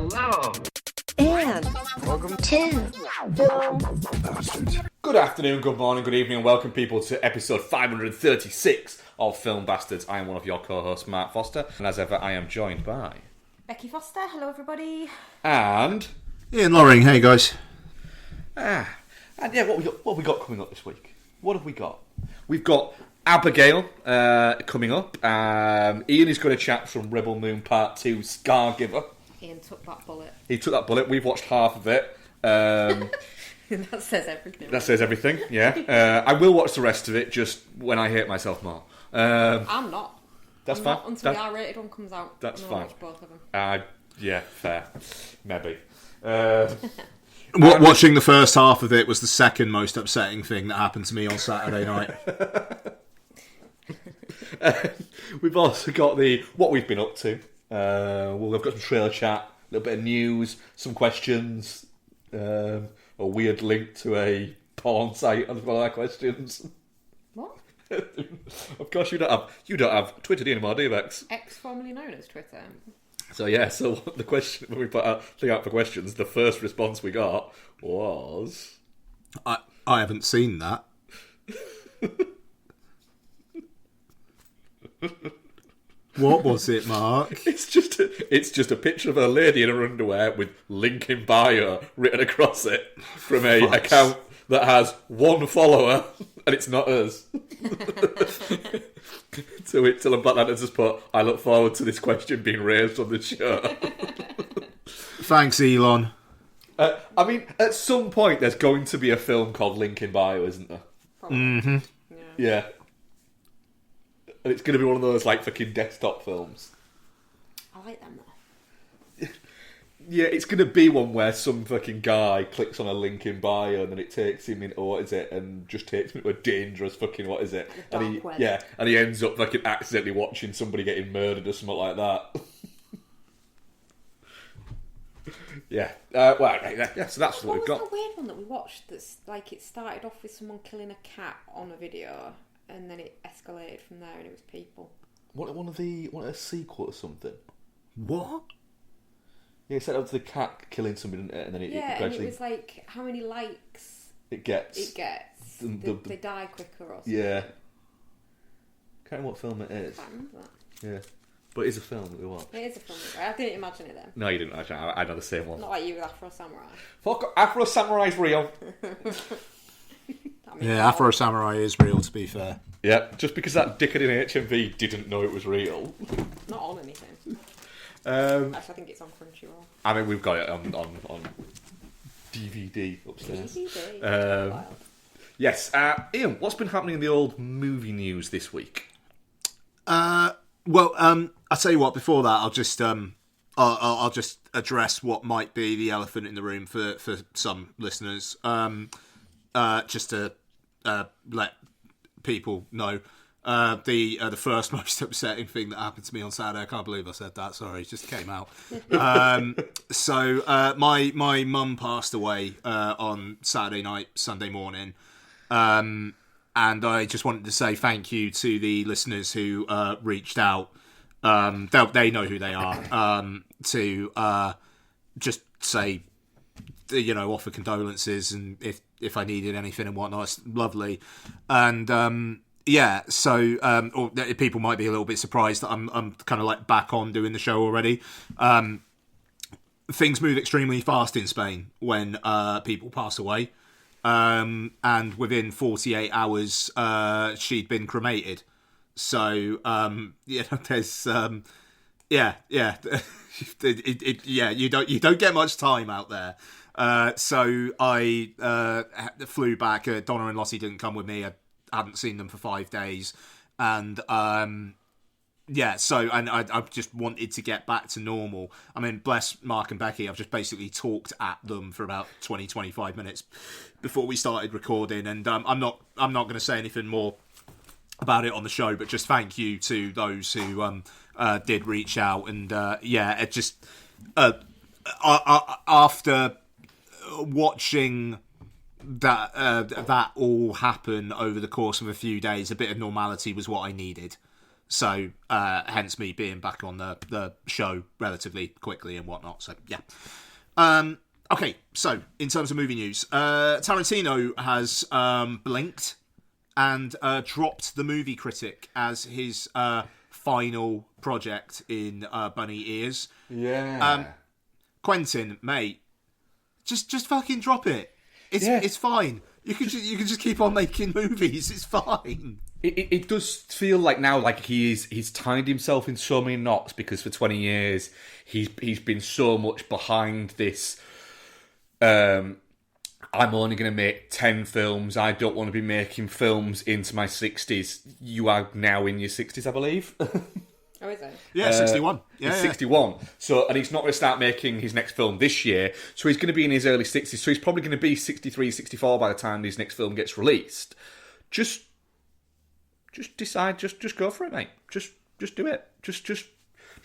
Hello. And welcome to Film Bastards. Good afternoon, good morning, good evening, and welcome people to episode 536 of Film Bastards. I am one of your co-hosts, Mark Foster, and as ever, I am joined by... Becky Foster, hello everybody. And... Ian Loring, hey guys. And yeah, what have we got coming up this week? What have we got? We've got Abigail coming up. Ian is going to chat from Rebel Moon Part 2, Scargiver. Ian took that bullet. He took that bullet, we've watched half of it. That says everything. That says everything, yeah. I will watch the rest of it just when I hate myself more. I'm not. That's I'm fine. Not until the R-rated one comes out. That's I'll fine. watch both of them. Yeah, fair. Maybe. Watching the first half of it was the second most upsetting thing that happened to me on Saturday night. We've also got what we've been up to. We've got some trailer chat, a little bit of news, some questions, a weird link to a porn site on one of our questions. What? Of course, you don't have Twitter anymore, do you, Bex? X formerly known as Twitter. So the question when we put our thing out for questions, the first response we got was, I haven't seen that. What was it, Mark? It's just a picture of a lady in her underwear with link in bio written across it from a account that has one follower, and it's not us. So till about that, I just put, I look forward to this question being raised on the show. Thanks, Elon. I mean, at some point, there's going to be a film called Link in Bio, isn't there? Probably. Mm-hmm. Yeah. And it's going to be one of those, like, fucking desktop films. I like them though. Yeah, it's going to be one where some fucking guy clicks on a link in bio and then it takes him into, and just takes him into a dangerous fucking, The dark web. Yeah, and he ends up fucking accidentally watching somebody getting murdered or something like that. Yeah. So that's what we've got. What was that weird one that we watched that's like it started off with someone killing a cat on a video and then it escalated from there and it was people. One of a sequel or something. What? Yeah, it set up to the cat killing somebody, didn't it? And then it and gradually... it was like how many likes It gets. they die quicker or something. Yeah. Can't remember what film it is. I can't remember that. Yeah. But it is a film that we watched. It is a film. I didn't imagine it then. No, you didn't. Actually, I know the same one. Not like you with Afro Samurai. Fuck, Afro Samurai's real. Yeah, Afro Samurai is real, to be fair. Yeah, just because that dickhead in HMV didn't know it was real. Not on anything. Actually, I think it's on Crunchyroll. I mean, we've got it on DVD upstairs. DVD. Yes, Ian, what's been happening in the old movie news this week? I'll tell you what. Before that, I'll just address what might be the elephant in the room for some listeners. Just to let people know, the first most upsetting thing that happened to me on Saturday. I can't believe I said that. Sorry, it just came out. My mum passed away on Saturday night, Sunday morning. And I just wanted to say thank you to the listeners who reached out. They know who they are. To just say, offer condolences, and if I needed anything and whatnot, it's lovely. And or people might be a little bit surprised that I'm kind of like back on doing the show already. Things move extremely fast in Spain when people pass away. And within 48 hours, she'd been cremated. So, there's, you don't get much time out there. So I flew back. Donna and Lottie didn't come with me. I hadn't seen them for 5 days, and I just wanted to get back to normal. I mean, bless Mark and Becky, I've just basically talked at them for about 20-25 minutes before we started recording, and I'm not going to say anything more about it on the show, but just thank you to those who did reach out, and it just after watching that all happen over the course of a few days, a bit of normality was what I needed. So, hence me being back on the show relatively quickly and whatnot. So, yeah. Okay, so in terms of movie news, Tarantino has blinked and dropped The Movie Critic as his final project in Bunny Ears. Yeah. Quentin, mate, just fucking drop it. It's fine. You can just keep on making movies. It's fine. It does feel like now like he's tied himself in so many knots because for 20 years he's been so much behind this. I'm only going to make 10 films. I don't want to be making films into my 60s. You are now in your 60s, I believe. Oh, is it? Yeah, 61. He's 61. So, and he's not going to start making his next film this year. So he's going to be in his early 60s. So he's probably going to be 63, 64 by the time his next film gets released. Just decide. Just go for it, mate. Just do it. Just. Do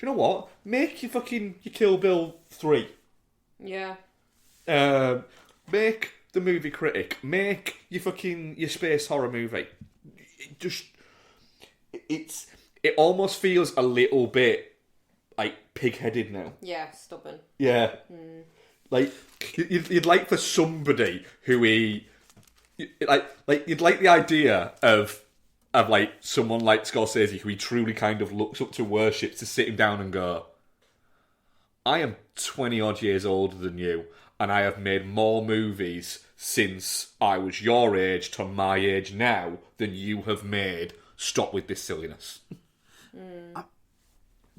you know what? Make your Kill Bill 3. Yeah. Make The Movie Critic. Make your space horror movie. It almost feels a little bit like pig-headed now. Yeah, stubborn. Yeah. Like you'd like for somebody who you'd like the idea of like someone like Scorsese who he truly kind of looks up to, worships, to sit him down and go, I am 20 odd years older than you, and I have made more movies since I was your age to my age now than you have made. Stop with this silliness.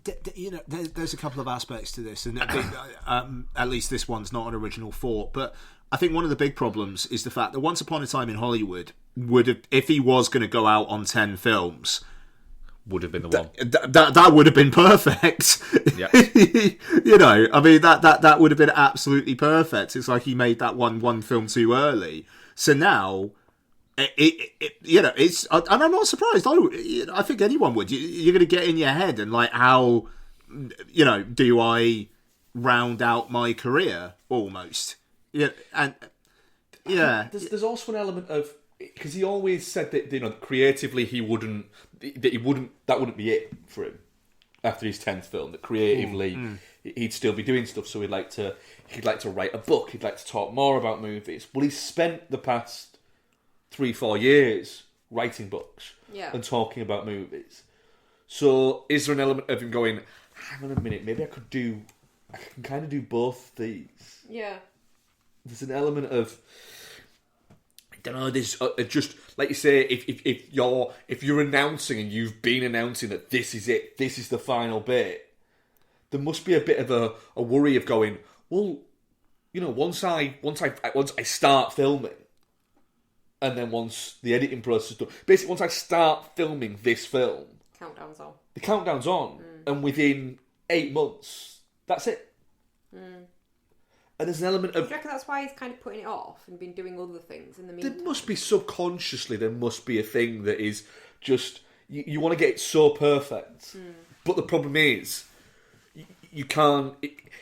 There's a couple of aspects to this, and at least this one's not an original thought, but I think one of the big problems is the fact that Once Upon a Time in Hollywood would have, if he was going to go out on 10 films, would have been the one. That would have been perfect. Yeah. I mean, that would have been absolutely perfect. It's like he made that one film too early. So now, it's, and I'm not surprised. I think anyone would. You're going to get in your head and like, how, do I round out my career almost? Yeah, and yeah. There's also an element of, because he always said that creatively that wouldn't be it for him after his 10th film. That creatively he'd still be doing stuff. So he'd like to write a book. He'd like to talk more about movies. Well, he's spent the past 3-4 years writing books and talking about movies. So is there an element of him going, hang on a minute, maybe I can kind of do both these? Yeah. There's an element of, I don't know, there's just, like you say, if you're announcing and you've been announcing that this is it, this is the final bit, there must be a bit of a worry of going, well, once I start filming, and then once the editing process is done, basically once I start filming this film, the countdown's on, and within 8 months, that's it. And there's an element of... Do you reckon that's why he's kind of putting it off and been doing other things in the meantime? There must be subconsciously, there must be a thing that is just... You want to get it so perfect. But the problem is, you can't...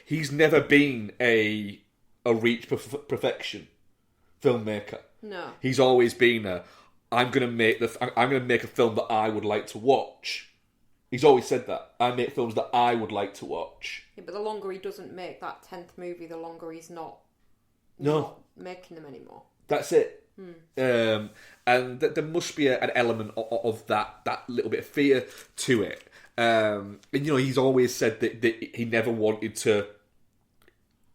He's never been a reach perfection filmmaker. No. He's always been I'm going to make a film that I would like to watch. He's always said that. I make films that I would like to watch. Yeah, but the longer he doesn't make that 10th movie, the longer he's not making them anymore. That's it. And there must be an element of that little bit of fear to it. And he's always said that he never wanted to...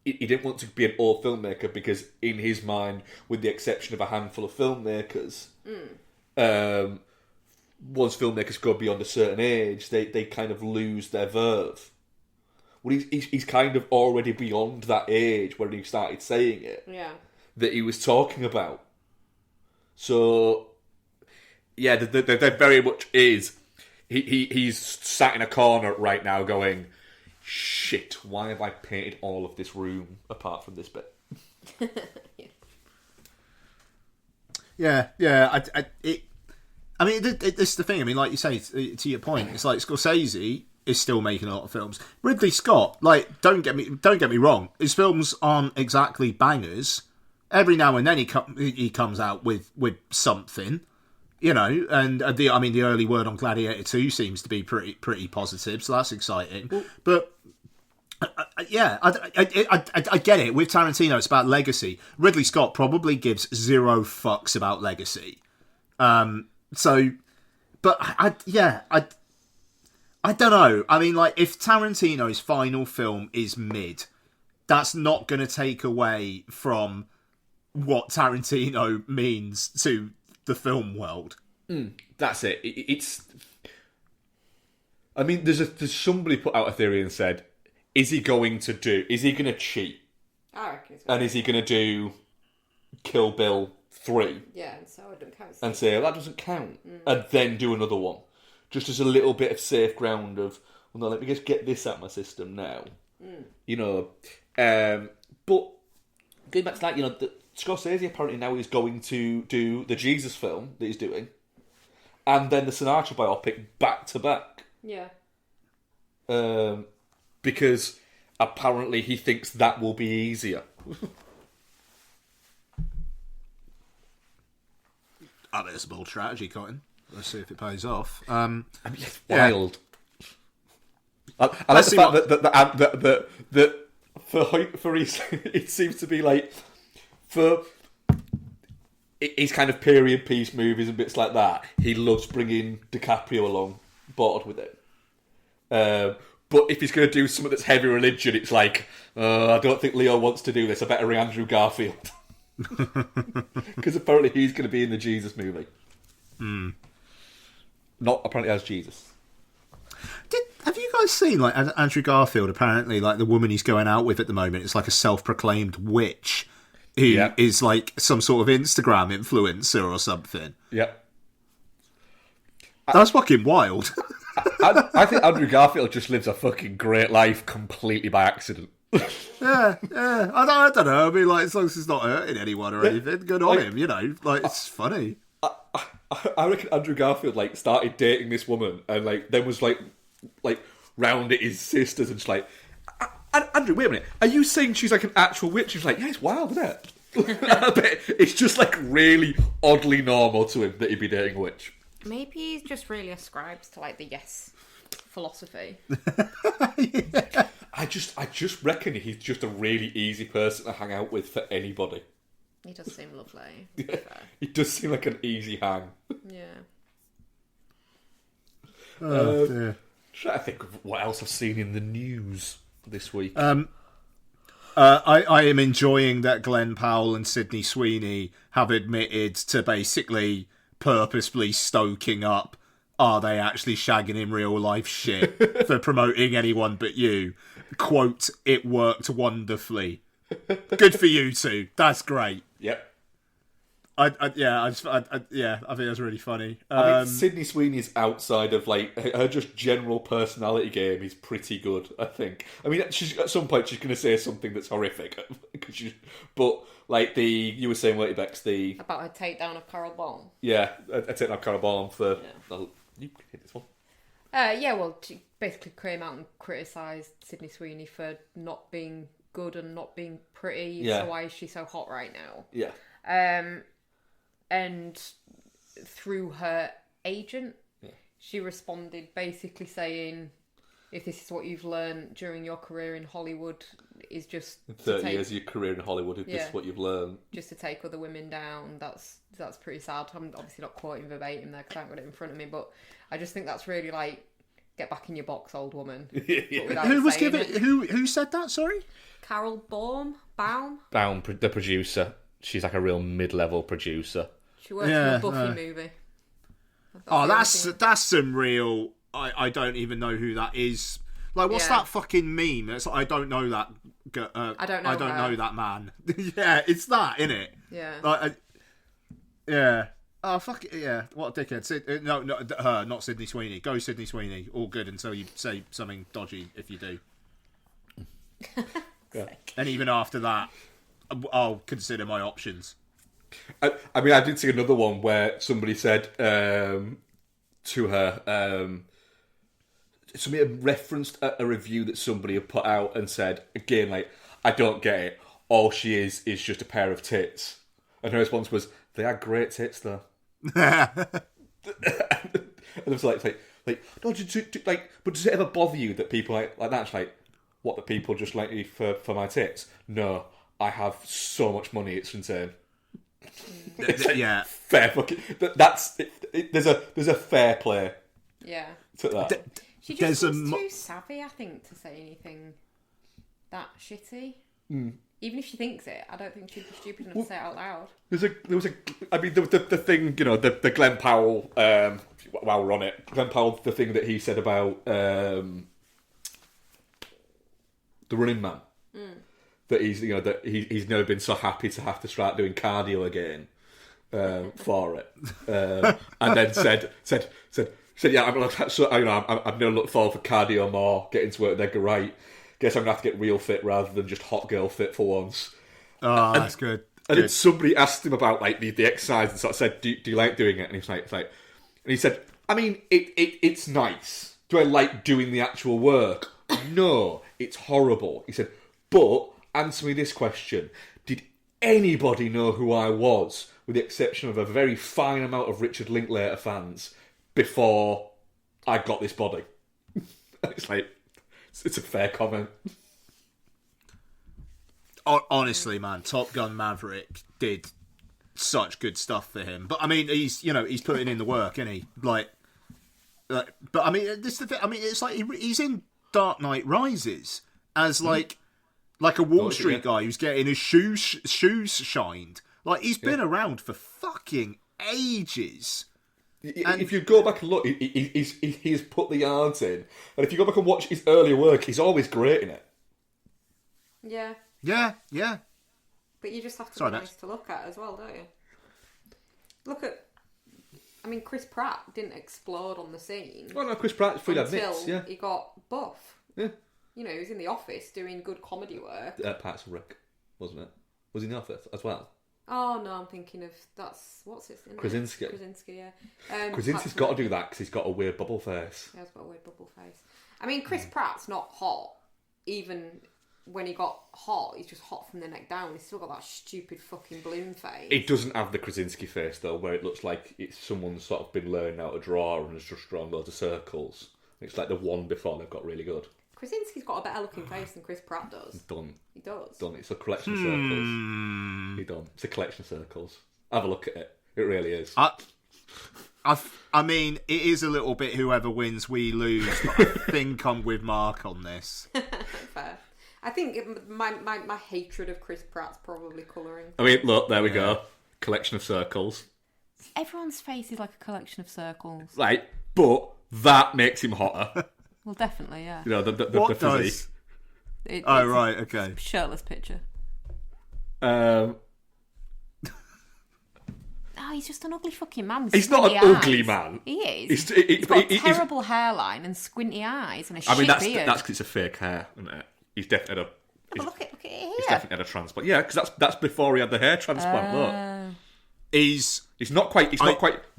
He didn't want to be an old filmmaker because in his mind, with the exception of a handful of filmmakers... once filmmakers go beyond a certain age, they kind of lose their verve. Well, he's kind of already beyond that age when he started saying it. Yeah. That he was talking about. So, yeah, there very much is. He's sat in a corner right now going, shit, why have I painted all of this room apart from this bit? Yeah. I mean, this is the thing. I mean, like you say, to your point, it's like Scorsese is still making a lot of films. Ridley Scott, like, don't get me wrong, his films aren't exactly bangers. Every now and then he comes out with something, You know, and the early word on Gladiator 2 seems to be pretty positive, so that's exciting. But I get it. With Tarantino, it's about legacy. Ridley Scott probably gives zero fucks about legacy. I don't know. I mean, like, if Tarantino's final film is mid, that's not going to take away from what Tarantino means to the film world. That's it. It's. I mean, there's somebody put out a theory and said, is he going to cheat? I reckon it's And is he going to do Kill Bill 3? Yeah, and so it doesn't count. And say, that doesn't count. And then do another one. Just as a little bit of safe ground of, well, no, let me just get this out of my system now. You know. But going back to that, you know, Scorsese apparently now is going to do the Jesus film that he's doing. And then the Sinatra biopic back to back. Yeah. Because apparently he thinks that will be easier. I mean, it's a bold strategy, Cotton. Let's see if it pays off. I mean, it's wild. I like the fact that for it seems to be like for his kind of period piece movies and bits like that. He loves bringing DiCaprio along board with it. But if he's going to do something that's heavy religion, it's like, I don't think Leo wants to do this. I better ring Andrew Garfield. Because apparently he's going to be in the Jesus movie. Not apparently as Jesus. Have you guys seen, like, Andrew Garfield? Apparently, like, the woman he's going out with at the moment is like a self-proclaimed witch who is like some sort of Instagram influencer or something. Yep. That's fucking wild. I think Andrew Garfield just lives a fucking great life completely by accident. Yeah. I don't know. I mean, like, as long as it's not hurting anyone or anything, good on him. You know, like, it's funny. I reckon Andrew Garfield like started dating this woman and like then was like round at his sisters and just like, Andrew, wait a minute, are you saying she's like an actual witch? She's like, yeah, it's wild, isn't it? I bet it's just like really oddly normal to him that he'd be dating a witch. Maybe he just really ascribes to like the yes philosophy. I just reckon he's just a really easy person to hang out with for anybody. He does seem lovely. Yeah, he does seem like an easy hang. Yeah. Trying to think of what else I've seen in the news this week. I am enjoying that Glenn Powell and Sydney Sweeney have admitted to basically purposefully stoking up are they actually shagging in real life shit for promoting Anyone But You. Quote, it worked wonderfully. Good for you two. That's great. Yep. I think that's really funny. I mean, Sydney Sweeney's outside of like her just general personality game is pretty good. I think. I mean, she's at some point she's going to say something that's horrific, but like you were saying, Bertie Bex, about her takedown of Carol Baum. Yeah, a takedown of Carol Baum for you hit this one. She basically came out and criticised Sydney Sweeney for not being good and not being pretty. Yeah. So why is she so hot right now? Yeah. And through her agent, she responded basically saying, if this is what you've learned during your career in Hollywood, is just 30 years of your career in Hollywood, if this is what you've learned. Just to take other women down, that's pretty sad. I'm obviously not quoting verbatim there because I haven't got it in front of me, but I just think that's really like, get back in your box, old woman. Who said that, sorry? Carol Baum, the producer. She's like a real mid-level producer. She works in a Buffy movie. That's some real. I don't even know who that is. Like, what's that fucking meme? It's like, I don't know that. I don't know that man. Yeah, it's that, innit? Yeah. Like, yeah. Oh fuck it, yeah. What a dickhead. No, her, not Sydney Sweeney. Go Sydney Sweeney. All good until you say something dodgy. If you do. Yeah. And even after that, I'll consider my options. I mean, I did see another one where somebody said to her, somebody had referenced a review that somebody had put out and said, again, like, I don't get it. All she is just a pair of tits. And her response was, they are great tits, though. And it was like, no, but does it ever bother you that people like that's like, what, the people just like me for my tits? No, I have so much money, it's insane. It's like, yeah, fair fucking. That's it, there's a fair play. Yeah. To that. She just was too savvy, I think, to say anything that shitty. Even if she thinks it, I don't think she'd be stupid enough to say it out loud. I mean, the thing, you know, the Glenn Powell, while we're on it, Glenn Powell, the thing that he said about the Running Man, that he's never been so happy to have to start doing cardio again for it, and then said, yeah, I'm gonna look forward for cardio more, get into it. Then go, right, guess I'm gonna have to get real fit rather than just hot girl fit for once. Oh, that's good. And then somebody asked him about like the exercise and sort of said, do you like doing it? And he's like, and he said, I mean, it's nice. Do I like doing the actual work? No, it's horrible. He said, but answer me this question: did anybody know who I was, with the exception of a very fine amount of Richard Linklater fans, before I got this body? It's like, it's a fair comment. Honestly, man, Top Gun Maverick did such good stuff for him. But I mean, he's putting in the work, isn't he? Like, but I mean, this is the thing. I mean, it's like he's in Dark Knight Rises as like a Wall Street guy who's getting his shoes shined. Like, he's been around for fucking ages. And if you go back and look, he's put the yards in. And if you go back and watch his earlier work, he's always great in it. Yeah. Yeah. But you just have to be nice to look at as well, don't you? Look at... I mean, Chris Pratt didn't explode on the scene. Well, no, Chris Pratt fully until admits, he got buff. Yeah. You know, he was in The Office doing good comedy work. Parks and Rec, wasn't it? Was he in The Office as well? Oh, no, I'm thinking of... What's his name? Krasinski. Yeah. Krasinski's got to do that because he's got a weird bubble face. Yeah, he's got a weird bubble face. I mean, Chris Pratt's not hot. Even when he got hot, he's just hot from the neck down. He's still got that stupid fucking balloon face. It doesn't have the Krasinski face, though, where it looks like it's someone's sort of been learning how to draw and has just drawn loads of circles. It's like the one before they've got really good. Krasinski's got a better looking face than Chris Pratt does. Done. He does. Done. It's a collection of circles. He done. It's a collection of circles. Have a look at it. It really is. I mean, it is a little bit whoever wins, we lose, but I think I'm with Mark on this. Fair. I think my hatred of Chris Pratt's probably colouring. I mean, look, there we go. Collection of circles. Everyone's face is like a collection of circles. Right, but that makes him hotter. Well, definitely, yeah. You know, the physique. Right, okay. Shirtless picture. Oh, he's just an ugly fucking man. He's not an ugly man. He is. He's got a terrible hairline and squinty eyes and a shit beard. I mean, that's because it's a fake hair, isn't it? He's definitely had a... Look at it here. He's definitely had a transplant. Yeah, because that's before he had the hair transplant. Look, he's not quite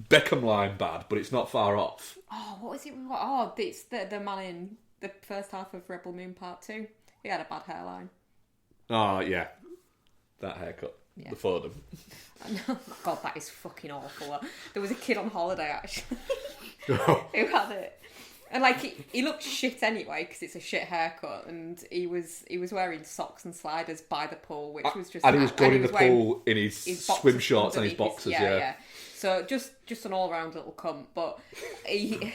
Beckham line bad, but it's not far off. Oh, what was it? Oh, it's the man in the first half of Rebel Moon Part 2. He had a bad hairline. Oh yeah, that haircut. Yeah. The Fordham. Oh God, that is fucking awful. There was a kid on holiday actually who had it. And like he looked shit anyway because it's a shit haircut, and he was wearing socks and sliders by the pool, which was just. And he was going in the pool in his swim shorts and his boxers. Yeah. So just an all round little cunt, but he.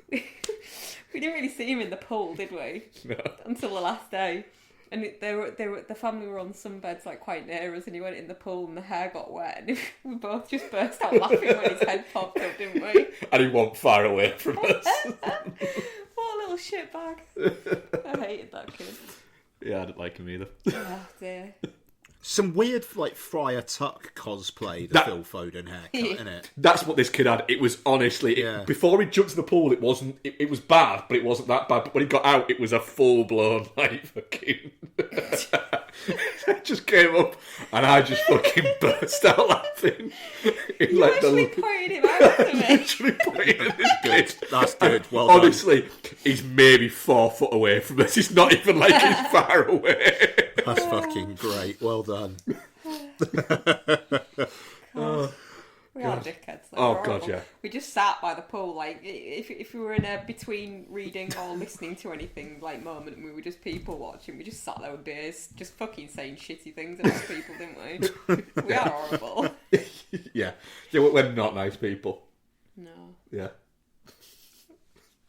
We didn't really see him in the pool, did we? No. Until the last day, and the family were on sunbeds like quite near us, and he went in the pool and the hair got wet, and we both just burst out laughing when his head popped up, didn't we? And he wasn't far away from us. What a little shitbag! I hated that kid. Yeah, I didn't like him either. Oh dear. some weird like Friar Tuck cosplay, the Phil Foden haircut, isn't it? That's what this kid had. It was honestly before he jumped in the pool. It wasn't. It was bad, but it wasn't that bad. But when he got out, it was a full blown like fucking. It just came up, and I just fucking burst out laughing. You like actually pointed him out to me. Literally pointed at this kid. That's good. Well honestly, he's maybe 4 foot away from us. He's not even like he's far away. That's fucking great. Well done. We are dickheads. Though. Oh, We're God, horrible. yeah. We just sat by the pool, like if we were in a between reading or listening to anything like moment, and we were just people watching. We just sat there with beers, just fucking saying shitty things about people, didn't we? We are horrible. Yeah, we're not nice people. No, Yeah.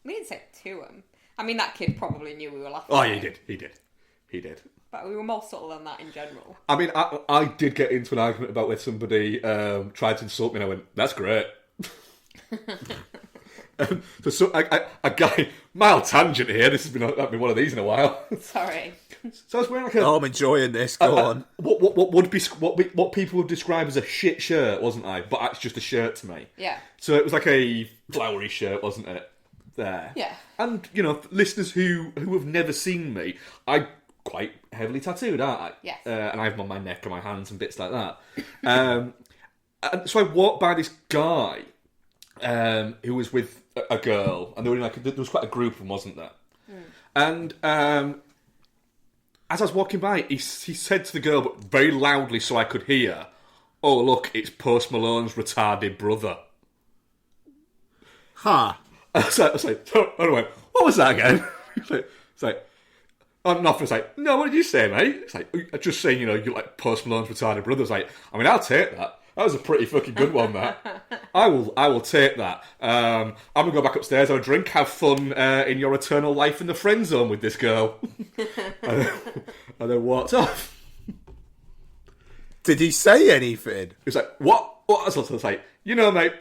we didn't say it to him. I mean, that kid probably knew we were laughing. Oh, at he him, did. but we were more subtle than that in general. I mean, I did get into an argument about where somebody tried to insult me, and I went, "That's great." So a guy, mild tangent here. This has been one of these in a while. Sorry. So I was wearing like a Oh, I'm enjoying this. Go on. what people would describe as a shit shirt, wasn't I? But it's just a shirt to me. Yeah. So it was like a flowery shirt, wasn't it? There. Yeah. And listeners who have never seen me, I quite heavily tattooed, aren't I? Yes. And I have them on my neck and my hands and bits like that. And so I walked by this guy who was with a girl, and there was quite a group of them, wasn't there? And as I was walking by, he said to the girl, but very loudly so I could hear, "Oh, look, it's Post Malone's retarded brother." Huh. I was like, what was that again? It's like, oh, nothing. It's like, no, what did you say, mate? It's like, just saying, you're like Post Malone's retarded brother. It's like, I mean, I'll take that. That was a pretty fucking good one, that. I will take that. I'm going to go back upstairs, have a drink, have fun in your eternal life in the friend zone with this girl. and then walked off. Did he say anything? He was like, what? I was like, mate,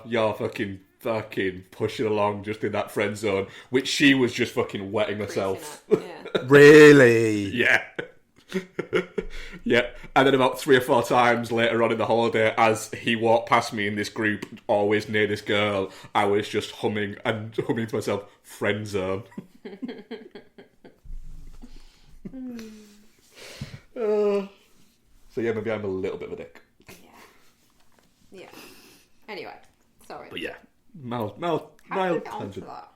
you're fucking pushing along just in that friend zone, which she was just fucking wetting herself. Yeah. Really? Yeah. Yeah. And then about 3 or 4 times later on in the holiday, as he walked past me in this group, always near this girl, I was just humming to myself, friend zone. So yeah, maybe I'm a little bit of a dick. Yeah. Anyway, sorry. But yeah, mild How did we get onto tangent. that?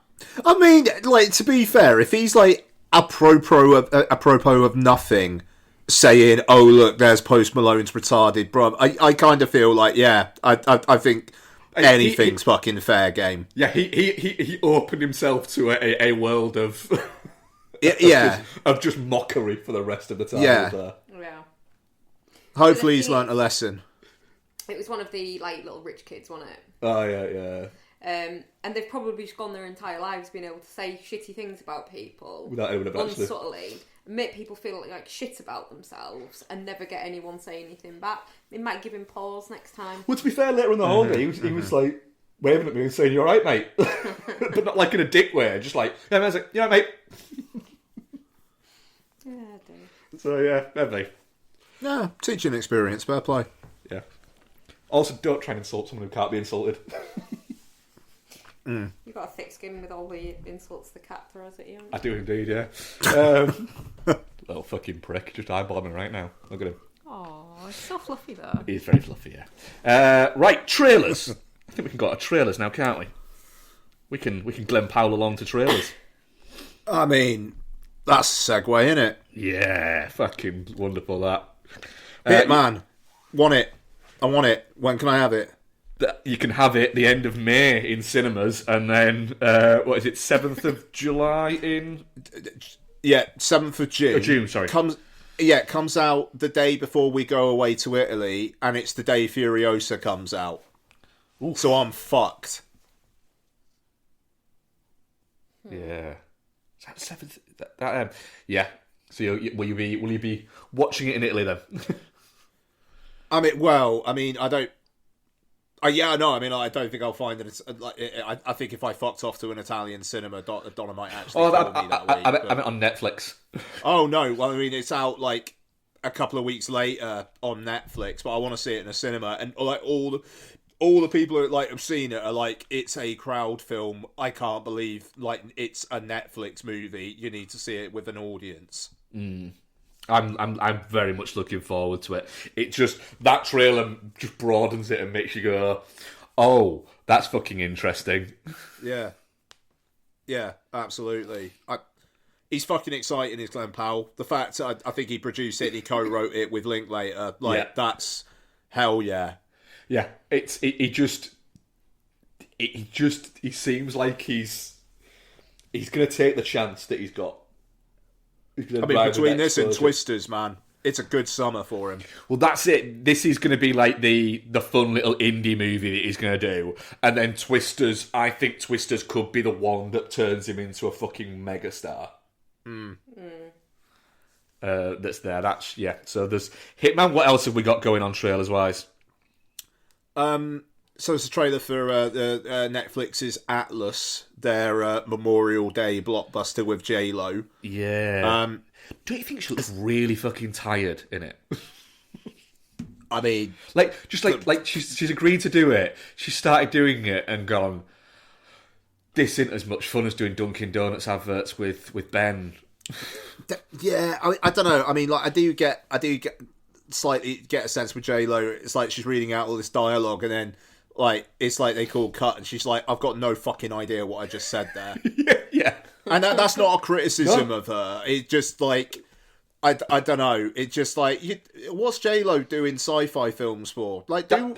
I mean, like, to be fair, if he's like apropos of nothing, saying, "Oh, look, there's Post Malone's retarded bro," I kind of feel like, yeah, I think anything's fucking fair game. Yeah, he opened himself to a world of Yeah. of just mockery for the rest of the time. Yeah. There. Yeah. Hopefully he's learnt a lesson. It was one of the little rich kids, wasn't it? Oh yeah. And they've probably just gone their entire lives being able to say shitty things about people Without anyone eventually. unsubtly, make people feel like shit about themselves, and never get anyone say anything back. It might give him pause next time. Well, to be fair, later on the holiday, he was like waving at me and saying, "You're right, mate," but not like in a dick way. Just like, "Yeah, man," I was like, "Yeah, mate." Yeah, dear. So yeah, maybe. No, teaching experience, fair play. Yeah. Also, don't try and insult someone who can't be insulted. You've got a thick skin with all the insults the cat throws at you. I do indeed, yeah. Little fucking prick, just eyeballing me right now. Look at him. Oh, it's so fluffy though. He's very fluffy, yeah. Right, trailers. I think we can go to trailers now, can't we? We can Glenn Powell along to trailers. I mean, that's a segue, innit? Yeah, fucking wonderful that. Hitman, want it? I want it. When can I have it? You can have it the end of May in cinemas, and then 7th of July in Yeah, 7th of June. June, sorry. It comes out the day before we go away to Italy, and it's the day Furiosa comes out. Oof. So I'm fucked. Yeah. Is that 7th? Yeah. So will you be watching it in Italy then? I don't. I don't think I'll find it. I think if I fucked off to an Italian cinema, Donna might actually follow me that week. I meant on Netflix. Oh no! Well, I mean, it's out like a couple of weeks later on Netflix, but I want to see it in a cinema, and like all the people who have seen it are like, it's a crowd film. I can't believe it's a Netflix movie. You need to see it with an audience. I'm very much looking forward to it. It just, that trailer just broadens it and makes you go, oh, that's fucking interesting. Yeah, absolutely. He's fucking exciting, is Glenn Powell. The fact I think he produced it and he co-wrote it with Linklater, that's hell yeah. Yeah, he seems like he's going to take the chance that he's got. I mean, between this and Twisters, man, it's a good summer for him. Well, that's it. This is going to be like the fun little indie movie that he's going to do. And then Twisters, I think Twisters could be the one that turns him into a fucking megastar. That's there. That's, yeah. So there's Hitman. What else have we got going on trailers-wise? So it's a trailer for Netflix's Atlas, their Memorial Day blockbuster with J-Lo. Yeah. Don't you think she looks really fucking tired in it? I mean, like she's agreed to do it. She started doing it and gone, this isn't as much fun as doing Dunkin' Donuts adverts with Ben. Yeah, I don't know. I mean, like I do get slightly get a sense with J-Lo. It's like she's reading out all this dialogue and then like it's like they call cut and she's like, I've got no fucking idea what I just said there. Yeah. And that's not a criticism of her. It's just like, I don't know. It's just like, what's J-Lo doing sci-fi films for? Like, do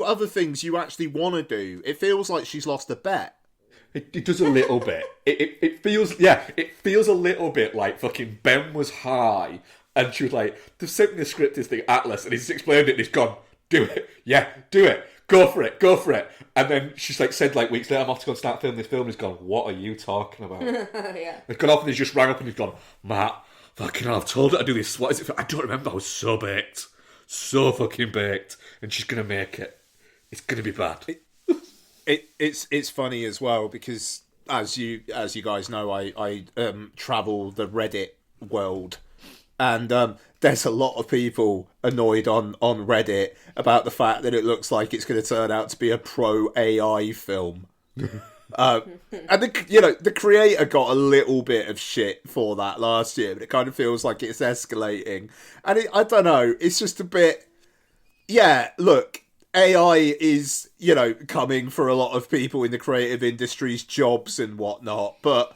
other things you actually want to do. It feels like she's lost a bet. It does a little bit. It feels a little bit like fucking Ben was high and she was like, they've sent me the script, this thing, Atlas, and he's explained it and he's gone, do it. Yeah, do it. Go for it. And then she's like said like weeks later, I'm off to go and start filming this film. And he's gone, what are you talking about? Yeah. They've gone off and he's just rang up and he's gone, Matt, fucking hell, I've told her to do this. What is it? I don't remember. I was so baked. So fucking baked. And she's going to make it. It's going to be bad. It's funny as well because as you guys know, I travel the Reddit world. And there's a lot of people annoyed on Reddit about the fact that it looks like it's going to turn out to be a pro AI film. And the creator got a little bit of shit for that last year, but it kind of feels like it's escalating. And I don't know, it's just a bit. Yeah, look, AI is coming for a lot of people in the creative industry's jobs and whatnot, but.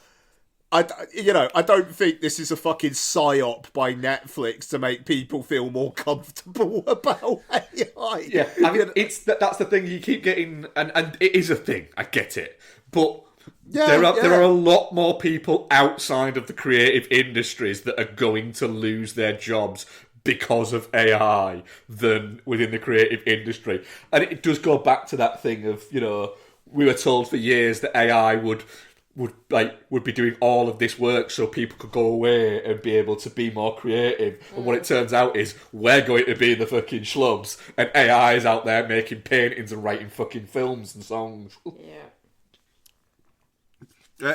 I don't think this is a fucking psyop by Netflix to make people feel more comfortable about AI. Yeah, I mean, that's the thing you keep getting, and it is a thing. I get it, but there are a lot more people outside of the creative industries that are going to lose their jobs because of AI than within the creative industry, and it does go back to that thing of we were told for years that AI would be doing all of this work so people could go away and be able to be more creative. And what it turns out is we're going to be the fucking schlubs and AI is out there making paintings and writing fucking films and songs.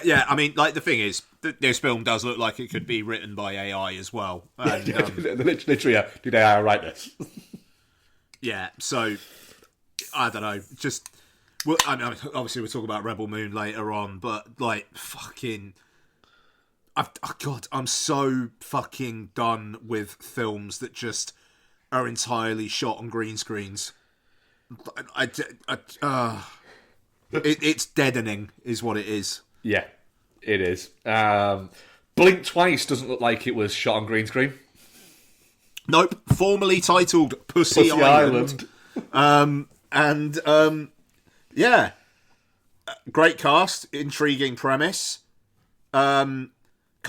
Yeah, I mean, like the thing is, this film does look like it could be written by AI as well. And, literally, did AI write this? Yeah, so I don't know, just. Well, I mean, obviously we'll talk about Rebel Moon later on, but like fucking, I'm so fucking done with films that just are entirely shot on green screens. It's deadening, is what it is. Yeah, it is. Blink Twice doesn't look like it was shot on green screen. Nope, formerly titled Pussy Island. Yeah, great cast, intriguing premise. Kind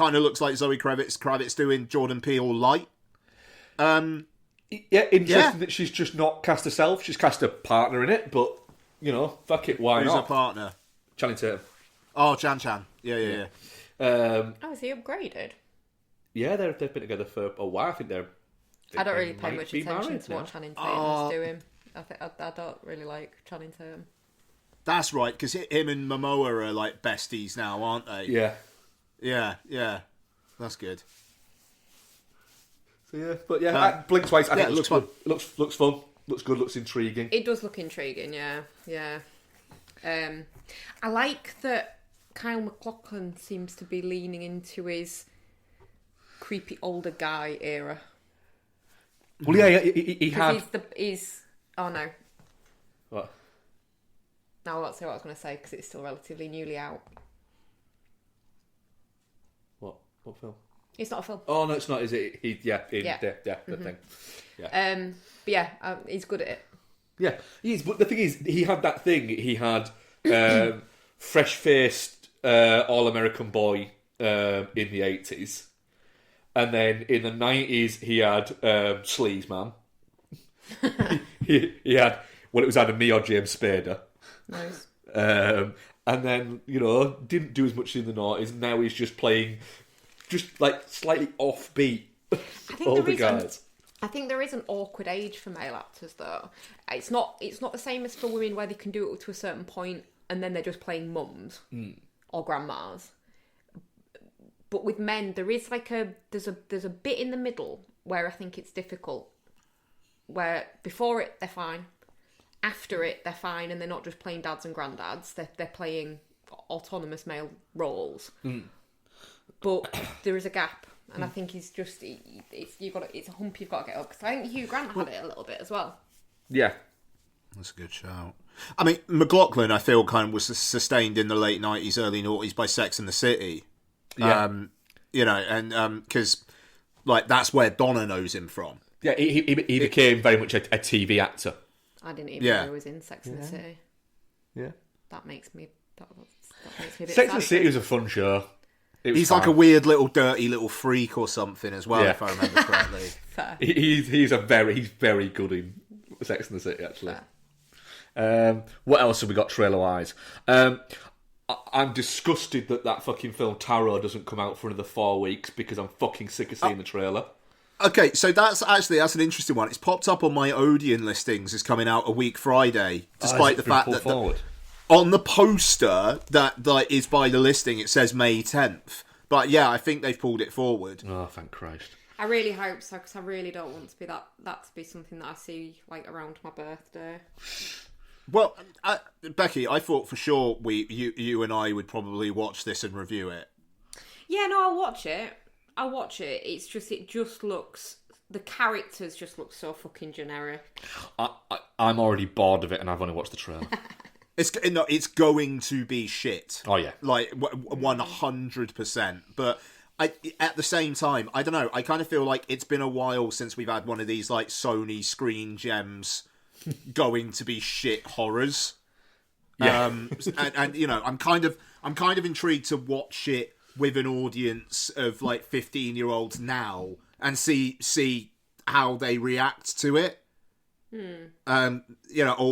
of looks like Zoe Kravitz doing Jordan Peele light. Interesting that she's just not cast herself. She's cast a partner in it, but fuck it, why Who's not? Who's her partner? Channing Tatum. Oh, Chan. Yeah. Is he upgraded? Yeah, they've been together for a while. I think I don't really pay much attention to what Channing Tatum's doing. I don't really like Channing Tatum. That's right, because him and Momoa are like besties now, aren't they? Yeah. Yeah. That's good. So Blink Twice. I think it looks fun. Looks fun. Looks good. Looks intriguing. It does look intriguing. Yeah. I like that Kyle MacLachlan seems to be leaning into his creepy older guy era. Well, yeah, he had. Oh no. What? No, I won't say what I was going to say because it's still relatively newly out. What film? It's not a film. Oh no, it's not. Is it? The thing. But yeah, he's good at it. Yeah, he is. But the thing is, he had that thing. He had fresh-faced all-American boy in the 80s, and then in the 90s he had Sleaze Man. he had it was either me or James Spader. Nice. And then didn't do as much in the 90s. Now he's just playing, just like slightly offbeat. All the guys. I think there is an awkward age for male actors, though. It's not the same as for women where they can do it to a certain point and then they're just playing mums or grandmas. But with men, there is there's a bit in the middle where I think it's difficult. Where before it they're fine, after it they're fine, and they're not just playing dads and granddads. They're playing autonomous male roles. But there is a gap. And I think he's just it's a hump you've got to get up, because I think Hugh Grant had it a little bit as well. Yeah, that's a good shout. I mean, McLaughlin, I feel, kind of was sustained in the late 90s, early 90s by Sex and the City. Yeah. And because that's where Donna knows him from. Yeah, he became very much a TV actor. I didn't even know he was in Sex and the City. Yeah, that makes me a bit Sex and the City was a fun show. He's like a weird little dirty little freak or something as well, if I remember correctly. Fair. He's very good in Sex and the City, actually. What else have we got trailer wise? I'm disgusted that fucking film Tarot doesn't come out for another 4 weeks, because I'm fucking sick of seeing the trailer. Okay, so that's an interesting one. It's popped up on my Odeon listings. It's coming out a week Friday, despite the fact that on the poster that is by the listing, it says May 10th. But yeah, I think they've pulled it forward. Oh, thank Christ. I really hope so, because I really don't want to be that to be something that I see around my birthday. Well, Becky, I thought for sure you and I would probably watch this and review it. Yeah, no, I'll watch it. It just looks, the characters just look so fucking generic. I'm already bored of it, and I've only watched the trailer. It's going to be shit. Oh yeah, 100%. But at the same time, I don't know. I kind of feel like it's been a while since we've had one of these Sony Screen Gems going to be shit horrors. Yeah. and I'm kind of intrigued to watch it with an audience of 15-year-olds now and see how they react to it. Or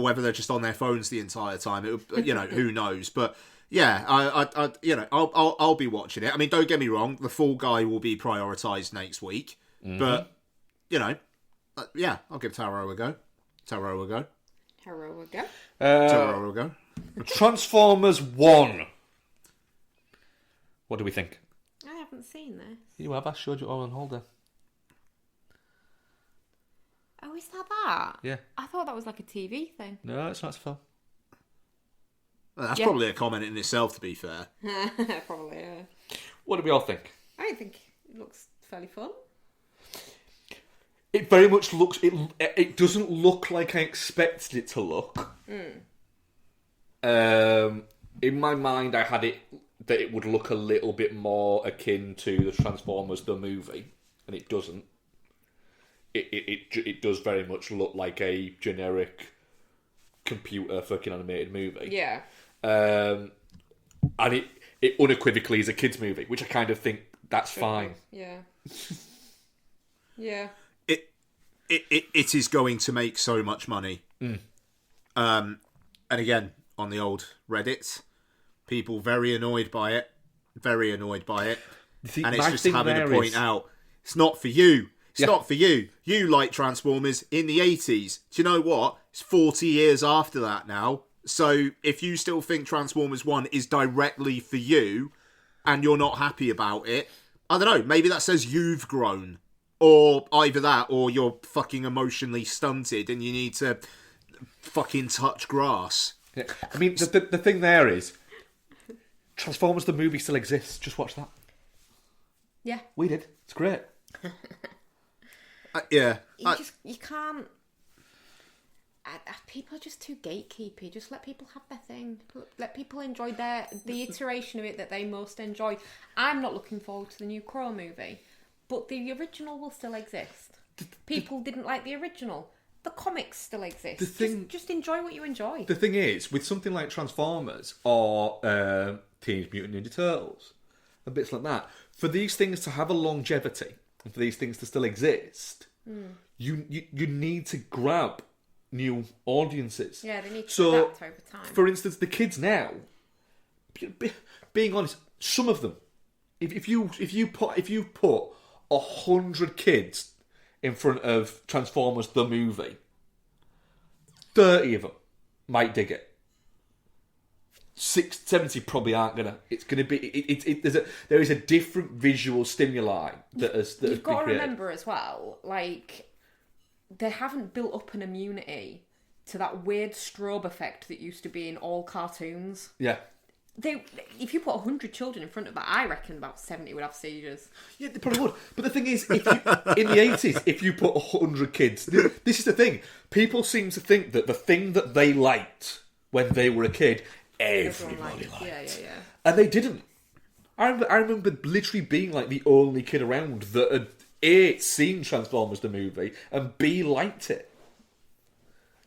whether they're just on their phones the entire time. Who knows? But yeah, I'll be watching it. I mean, don't get me wrong, The Fall Guy will be prioritised next week. Mm-hmm. But I'll give Tarot a go. Transformers 1. What do we think? I haven't seen this. You have. I showed you all on holiday. Oh, is that? Yeah. I thought that was like a TV thing. No, it's not a film. Well, that's probably a comment in itself, to be fair. Probably, yeah. What do we all think? I think it looks fairly fun. It very much looks... It doesn't look like I expected it to look. In my mind, I had it that it would look a little bit more akin to the Transformers the movie, and it doesn't. It does very much look like a generic computer fucking animated movie. Yeah. And it unequivocally is a kids movie, which I kind of think that's fine. Yeah. Yeah. It is going to make so much money. And again, on the old Reddit, people very annoyed by it. See, and it's just having to point out, it's not for you. It's not for you. You like Transformers in the 80s. Do you know what? It's 40 years after that now. So if you still think Transformers 1 is directly for you and you're not happy about it, I don't know, maybe that says you've grown. Or either that or you're fucking emotionally stunted and you need to fucking touch grass. Yeah. I mean, the thing there is, Transformers the movie still exists. Just watch that. Yeah. We did. It's great. Yeah. You can't... people are just too gatekeepy. Just let people have their thing. Let people enjoy the iteration of it that they most enjoy. I'm not looking forward to the new Crow movie, but the original will still exist. People didn't like the original. The comics still exist. Just enjoy what you enjoy. The thing is, with something like Transformers or Teenage Mutant Ninja Turtles and bits like that, for these things to have a longevity and for these things to still exist, you need to grab new audiences. Yeah, they need to adapt over time. For instance, the kids now, being honest, some of them, if you put 100 kids in front of Transformers the movie, 30 of them might dig it. 70 probably aren't gonna. It's gonna be. There is a different visual stimuli that has been created. You've got to remember as well, like, they haven't built up an immunity to that weird strobe effect that used to be in all cartoons. Yeah. If you put 100 children in front of that, I reckon about 70 would have seizures. Yeah, they probably would. But the thing is, in the 80s, if you put 100 kids... This is the thing. People seem to think that the thing that they liked when they were a kid, everybody liked. Yeah. And they didn't. I remember literally being like the only kid around that had A, seen Transformers the movie, and B, liked it.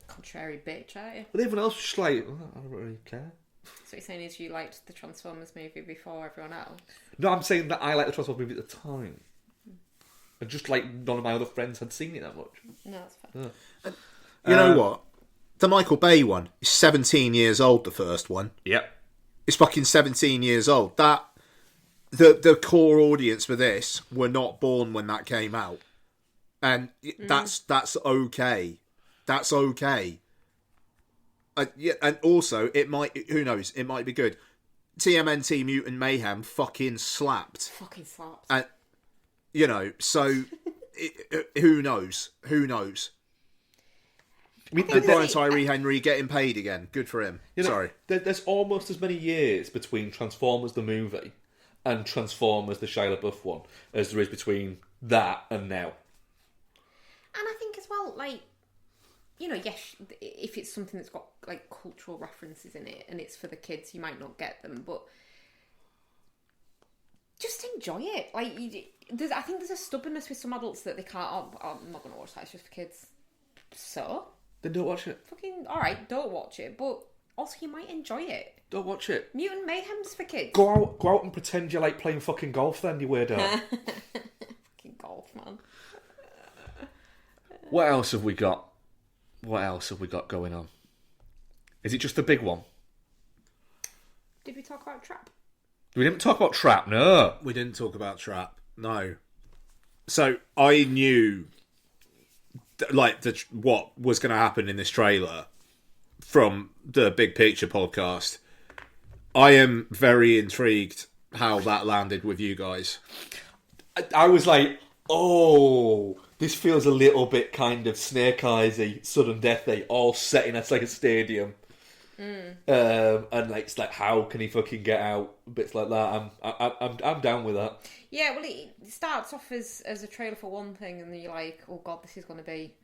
Contrary bitch, aren't you? But everyone else was just like, oh, I don't really care. So what you're saying is you liked the Transformers movie before everyone else? No, I'm saying that I liked the Transformers movie at the time. And just like none of my other friends had seen it that much. No, that's fair. Yeah. You know what? The Michael Bay one is 17 years old, the first one. Yep. It's fucking 17 years old. That the core audience for this were not born when that came out. And that's okay. That's okay. Yeah, and also, it might... Who knows? It might be good. TMNT Mutant Mayhem fucking slapped. Fucking slaps. And, you know, so... who knows? Who knows? And Brian Tyree Henry getting paid again. Good for him. You know, Sorry. There's almost as many years between Transformers the movie and Transformers the Shia LaBeouf one as there is between that and now. And I think as well, like, you know, yes, if it's something that's got, like, cultural references in it and it's for the kids, you might not get them, but just enjoy it. Like, I think there's a stubbornness with some adults that they can't, I'm not going to watch that, it's just for kids. So? Then don't watch it. Fucking, alright, don't watch it, but also you might enjoy it. Don't watch it. Mutant Mayhem's for kids. Go out and pretend you like playing fucking golf then, you weirdo. Fucking golf, man. What else have we got? What else have we got going on? Is it just the big one? Did we talk about Trap? We didn't talk about Trap, no. We didn't talk about Trap. No. So, I knew... like what was going to happen in this trailer from the Big Picture podcast. I am very intrigued how that landed with you guys. I was like, oh, this feels a little bit kind of Snake Eyesy, sudden deathy, all set in like a stadium. And like it's like, how can he fucking get out? Bits like that. I'm down with that. Yeah, well, it starts off as a trailer for one thing, and then you're like, oh god, this is going to be...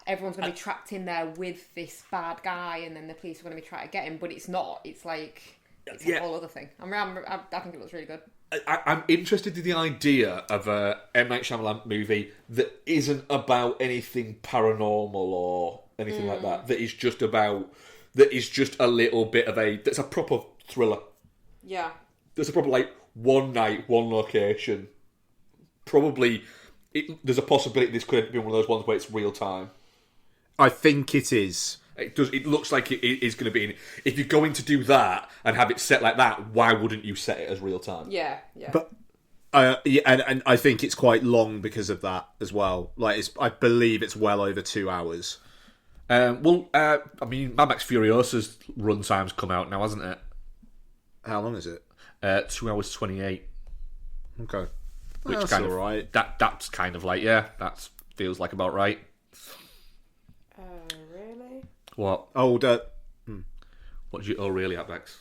Everyone's going to be trapped in there with this bad guy, and then the police are going to be trying to get him, but it's not. It's like... It's a whole other thing. I think it looks really good. I'm interested in the idea of a M. Night Shyamalan movie that isn't about anything paranormal or anything like that. That is just a little bit of that's a proper thriller. Yeah. There's a proper, like, one night, one location. Probably, there's a possibility this could be one of those ones where it's real time. I think it is. It does. It looks like it is going to be. If you're going to do that and have it set like that, why wouldn't you set it as real time? Yeah. But and I think it's quite long because of that as well. Like, I believe it's well over 2 hours. I mean, Mad Max Furiosa's runtime's come out now, hasn't it? How long is it? 2 hours 28. Okay, Which that's kind all of right. That's kind of like, yeah, that feels like about right. Really? What? Older. What did you? Oh, really, Abex?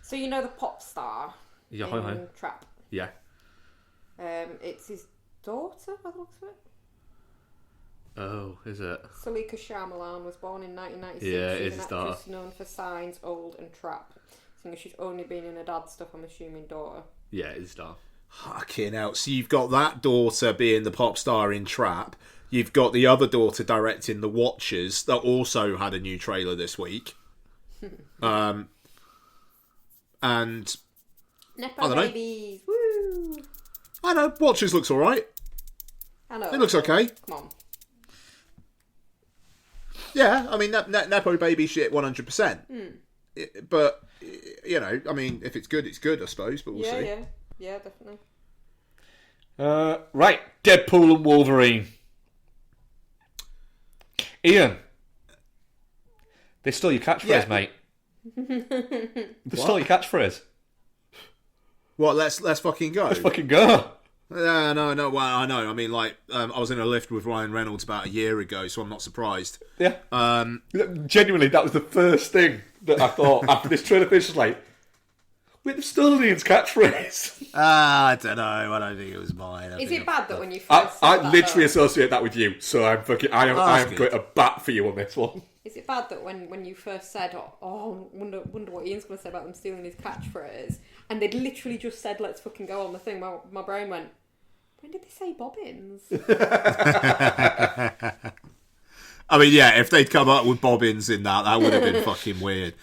So you know the pop star Yeah, in hi. Trap? Yeah. It's his daughter, by the looks of it. Oh, is it? Salika Shyamalan was born in 1996. Yeah, it She's is an a star. actress known for Signs, Old and Trap. Seeing as she's only been in her dad's stuff, I'm assuming daughter. Yeah, it is a star. Fucking hell. So you've got that daughter being the pop star in Trap. You've got the other daughter directing The Watchers that also had a new trailer this week. And Nepo I don't know. babies, woo! I know, Watchers looks alright. I know. It looks okay. Come on. Yeah, I mean, Nepo baby shit 100%. But, you know, I mean, if it's good, I suppose, but we'll see. Yeah, definitely. Right, Deadpool and Wolverine. Ian, they stole your catchphrase, Yeah. mate. They stole your catchphrase. What, let's fucking go? Let's fucking go. No, well, I know. I mean, like, I was in a lift with Ryan Reynolds about a year ago, so I'm not surprised. Yeah. Genuinely, that was the first thing that I thought after this trailer finish. Was like, wait, they've stolen Ian's catchphrase. I don't know. I don't think it was mine. Is it bad that when you first said I that, literally though, associate that with you, so I am that's going to bat for you on this one. is it bad that when you first said, oh, wonder what Ian's going to say about them stealing his catchphrase, and they'd literally just said, let's fucking go on the thing, my brain went, when did they say bobbins? I mean, yeah, if they'd come up with bobbins in that would have been fucking weird.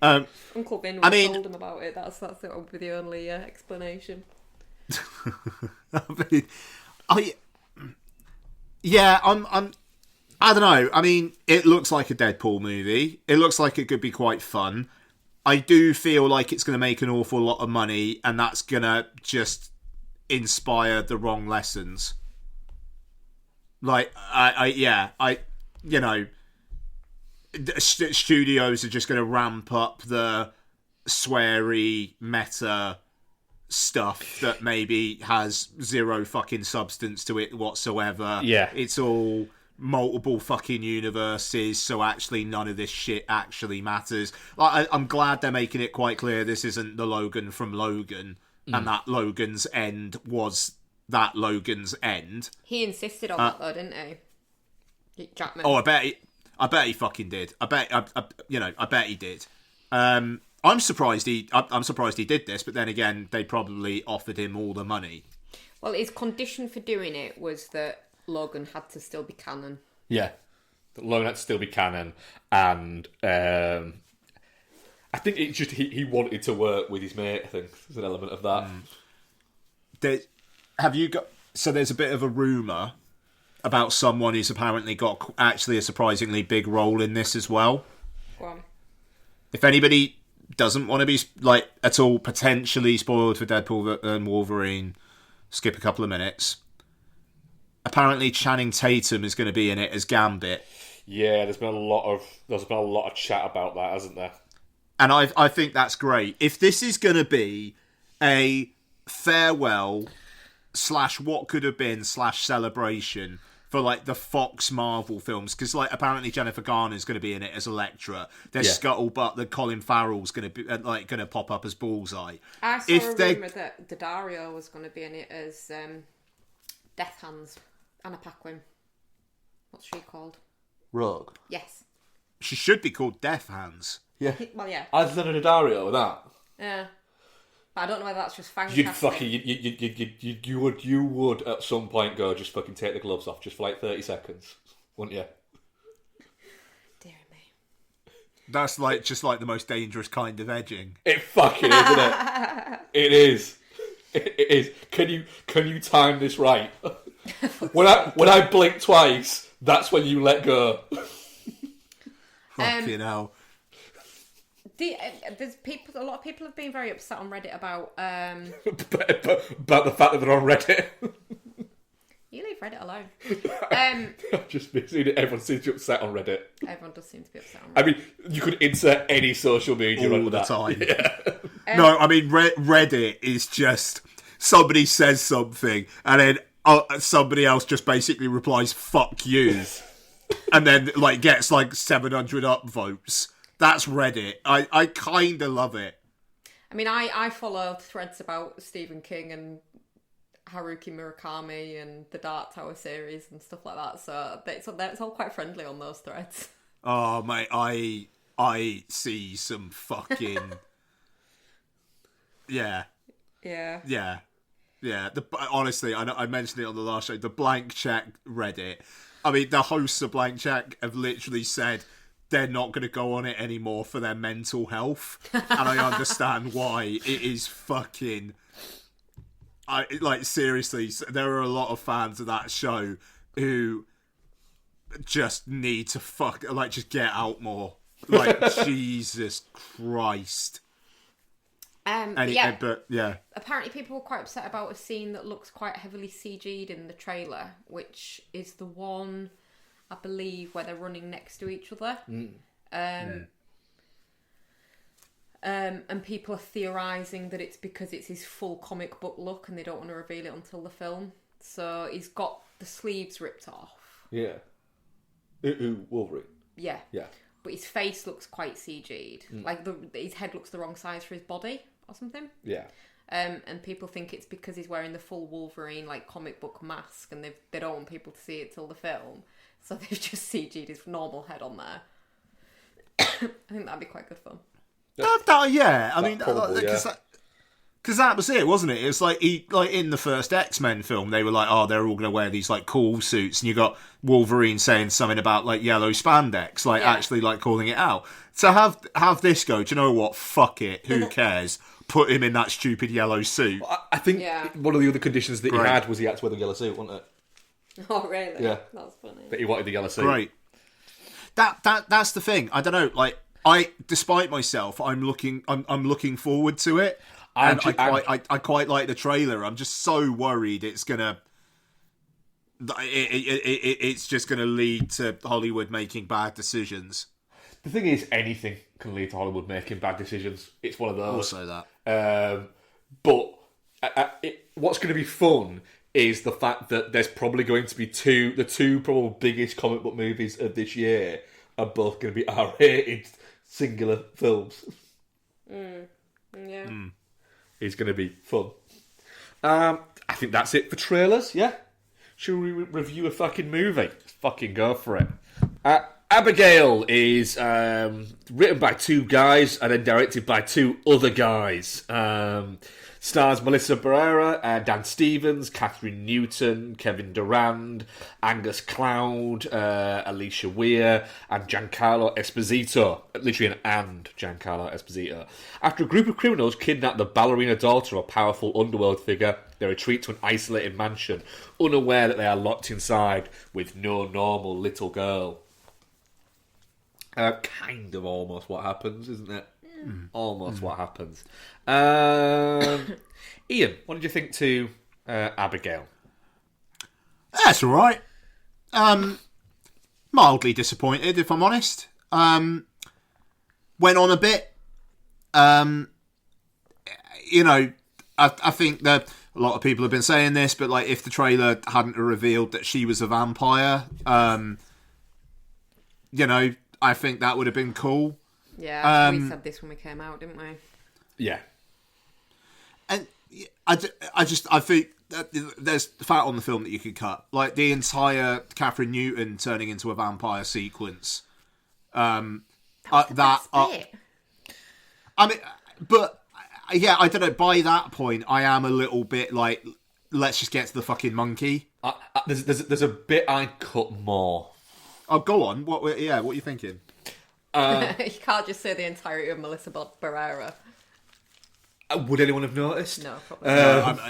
Uncle Vin told him about it. That's it would be the only explanation. I mean, I don't know. I mean, it looks like a Deadpool movie. It looks like it could be quite fun. I do feel like it's going to make an awful lot of money, and that's going to just inspire the wrong lessons. Like, you know, studios are just going to ramp up the sweary meta stuff that maybe has zero fucking substance to it whatsoever. Yeah. It's all multiple fucking universes, so actually none of this shit actually matters. Like, I'm glad they're making it quite clear this isn't the Logan from Logan, and that Logan's end was that Logan's end. He insisted on that though, didn't he? Jackman. Oh, I bet he fucking did. I bet he did. I'm surprised he did this, but then again, they probably offered him all the money. Well, his condition for doing it was that Logan had to still be canon. Yeah. Logan had to still be canon, and I think it's just he wanted to work with his mate. I think there's an element of that. There's a bit of a rumour about someone who's apparently got actually a surprisingly big role in this as well. Go on. If anybody doesn't want to be like at all potentially spoiled for Deadpool and Wolverine, skip a couple of minutes. Apparently Channing Tatum is going to be in it as Gambit. Yeah, there's been a lot of chat about that, hasn't there? And I think that's great. If this is going to be a farewell / what could have been / celebration for like the Fox Marvel films, because like apparently Jennifer Garner's going to be in it as Elektra. There's Scuttlebutt that Colin Farrell's going to be going to pop up as Bullseye. I saw a rumour that Daddario was going to be in it as Death Hands. Anna Paquin. What's she called? Rogue. Yes. She should be called Death Hands. Yeah. Well, yeah. As Leonardo Dario with that. Yeah. But I don't know whether that's just fan You'd casting. fucking you would at some point go just fucking take the gloves off just for like 30 seconds, wouldn't you? Dear me. That's like just like the most dangerous kind of edging. It fucking is, isn't it? It is. It is. Can you time this right? when I blink twice, that's when you let go. Fucking hell. There's people. A lot of people have been very upset on Reddit about. About the fact that they're on Reddit. You leave Reddit alone. I've just been seeing it. Everyone seems to be upset on Reddit. Everyone does seem to be upset on Reddit. I mean, you could insert any social media all under the that. time. Yeah. No, I mean Reddit is just somebody says something and then somebody else just basically replies "fuck you," and then like gets like 700 upvotes. That's Reddit. I kind of love it. I mean, I follow threads about Stephen King and Haruki Murakami and the Dark Tower series and stuff like that. So it's all quite friendly on those threads. Oh mate, I see some fucking yeah. Honestly, I mentioned it on the last show. The Blank Check Reddit. I mean, the hosts of Blank Check have literally said they're not going to go on it anymore for their mental health, and I understand why. It is fucking. Seriously, there are a lot of fans of that show who just need to just get out more. Jesus Christ. But apparently people were quite upset about a scene that looks quite heavily CG'd in the trailer, which is the one, I believe, where they're running next to each other. And people are theorising that it's because it's his full comic book look and they don't want to reveal it until the film. So he's got the sleeves ripped off. Yeah. Who, Wolverine? Yeah. Yeah. But his face looks quite CG'd. His head looks the wrong size for his body or something. Yeah. And people think it's because he's wearing the full Wolverine comic book mask, and they don't want people to see it till the film, so they've just CG'd his normal head on there. I think that'd be quite good fun. Because that was it, wasn't it? It was in the first X-Men film, they were like, oh, they're all going to wear these cool suits, and you got Wolverine saying something about yellow spandex, actually calling it out. So have this go. Do you know what? Fuck it. Who cares? Put him in that stupid yellow suit. Well, I think one of the other conditions that he had was he had to wear the yellow suit, wasn't it? Oh, really? Yeah, that's funny. That he wanted the yellow suit. Great. That's the thing. I don't know. Despite myself, I'm looking forward to it. And I quite like the trailer. I'm just so worried it's just gonna lead to Hollywood making bad decisions. The thing is, anything can lead to Hollywood making bad decisions. It's one of those. Also that. But what's going to be fun is the fact that there's probably going to be the two probably biggest comic book movies of this year are both going to be R-rated singular films. Yeah. It's going to be fun. I think that's it for trailers, yeah? Should we review a fucking movie? Let's fucking go for it. Abigail is written by two guys and then directed by two other guys. Stars Melissa Barrera, Dan Stevens, Catherine Newton, Kevin Durand, Angus Cloud, Alicia Weir, and Giancarlo Esposito. Literally Giancarlo Esposito. After a group of criminals kidnap the ballerina daughter of a powerful underworld figure, they retreat to an isolated mansion, unaware that they are locked inside with no normal little girl. Kind of almost what happens, isn't it? Almost what happens. Ian, what did you think to Abigail? That's all right. Mildly disappointed, if I'm honest. Went on a bit. I think that a lot of people have been saying this, but if the trailer hadn't revealed that she was a vampire, I think that would have been cool. Yeah, we said this when we came out, didn't we? Yeah. And I think that there's fat on the film that you could cut. The entire Catherine Newton turning into a vampire sequence. That was the best bit. I mean, but yeah, I don't know. By that point, I am a little bit let's just get to the fucking monkey. There's a bit I'd cut more. Oh, go on. What are you thinking? You can't just say the entirety of Melissa Barrera. Would anyone have noticed? No, probably not.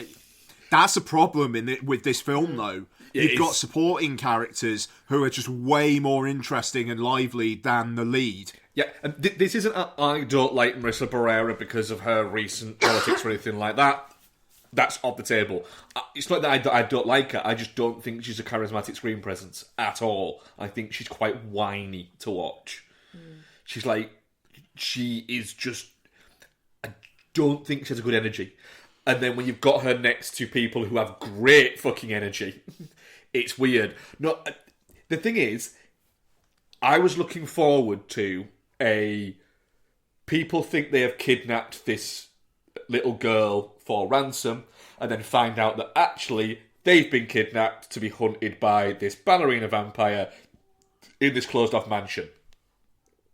That's a problem with this film, though. You've got supporting characters who are just way more interesting and lively than the lead. Yeah, and this isn't I don't like Melissa Barrera because of her recent politics or anything like that. That's off the table. It's not that I don't like her. I just don't think she's a charismatic screen presence at all. I think she's quite whiny to watch. She's she is just... I don't think she has a good energy. And then when you've got her next to people who have great fucking energy, it's weird. No, the thing is, I was looking forward to people think they have kidnapped this little girl for ransom, and then find out that actually they've been kidnapped to be hunted by this ballerina vampire in this closed-off mansion.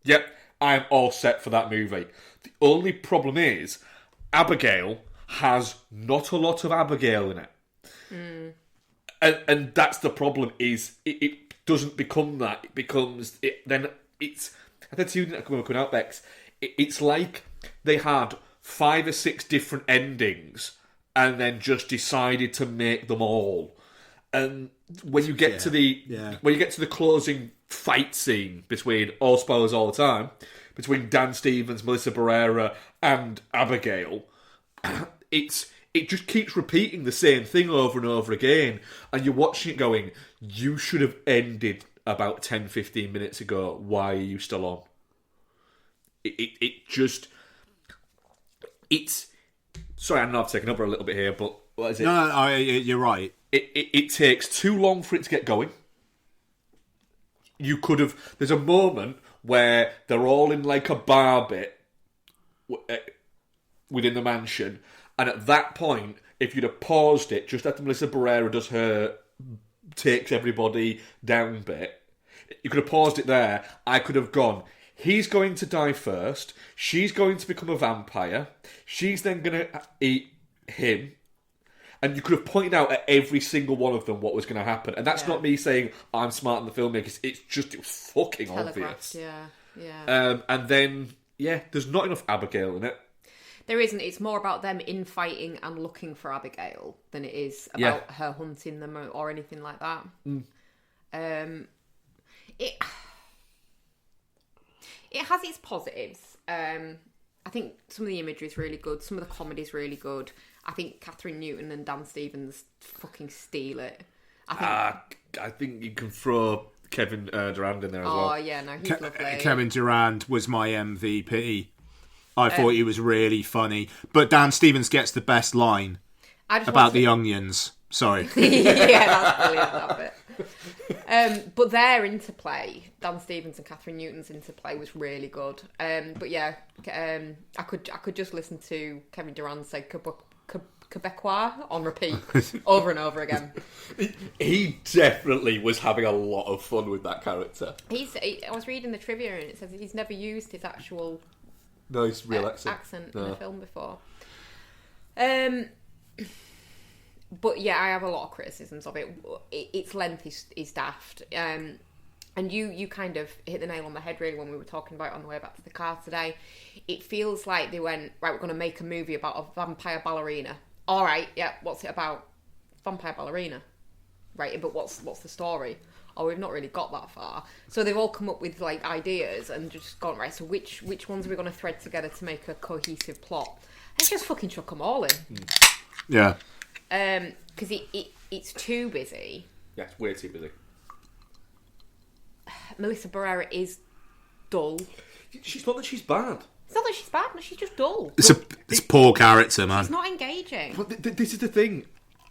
Yep, I'm all set for that movie. The only problem is, Abigail has not a lot of Abigail in it. And that's the problem, is it doesn't become that. It becomes... Then it's... I said to you that coming out, Bex, it's like they had 5 or 6 different endings and then just decided to make them all. And when you get to the closing fight scene between All Spoilers All the Time, between Dan Stevens, Melissa Barrera, and Abigail, it just keeps repeating the same thing over and over again, and you're watching it going, you should have ended about 10-15 minutes ago. Why are you still on? It's sorry, I know I've taken over a little bit here, but what is it? No, you're right. It takes too long for it to get going. You could have... There's a moment where they're all in like a bar bit within the mansion, and at that point, if you'd have paused it just after Melissa Barrera does her takes everybody down bit, you could have paused it there. I could have gone, he's going to die first, she's going to become a vampire, she's then going to eat him, and you could have pointed out at every single one of them what was going to happen. And that's not me saying I'm smart than the filmmakers. It was fucking obvious. Yeah. And then, there's not enough Abigail in it. There isn't. It's more about them infighting and looking for Abigail than it is about her hunting them or anything like that. It has its positives. I think some of the imagery is really good. Some of the comedy is really good. I think Catherine Newton and Dan Stevens fucking steal it. I think you can throw Kevin Durand in there as well. Oh, yeah, no, he's lovely. Kevin Durand was my MVP. I thought he was really funny. But Dan Stevens gets the best line about the onions. Sorry. Yeah, that's brilliant, that bit. But their interplay, Dan Stevens and Catherine Newton's interplay, was really good. But yeah, I could just listen to Kevin Durand say Quebecois on repeat over and over again. He definitely was having a lot of fun with that character. I was reading the trivia and it says he's never used his actual real accent in a film before. But yeah, I have a lot of criticisms of it. Its length is daft. And you kind of hit the nail on the head really when we were talking about it on the way back to the car today. It feels like they went, right, we're going to make a movie about a vampire ballerina. All right, yeah, what's it about? Vampire ballerina. Right, but what's the story? Oh, we've not really got that far. So they've all come up with like ideas and just gone, right, so which ones are we going to thread together to make a cohesive plot? Let's just fucking chuck them all in. Yeah. Because it's too busy. Yeah, it's way too busy. Melissa Barrera is dull. She's not that she's bad. It's not that she's bad, no, she's just dull. It's a poor character, man. It's not engaging. But this is the thing.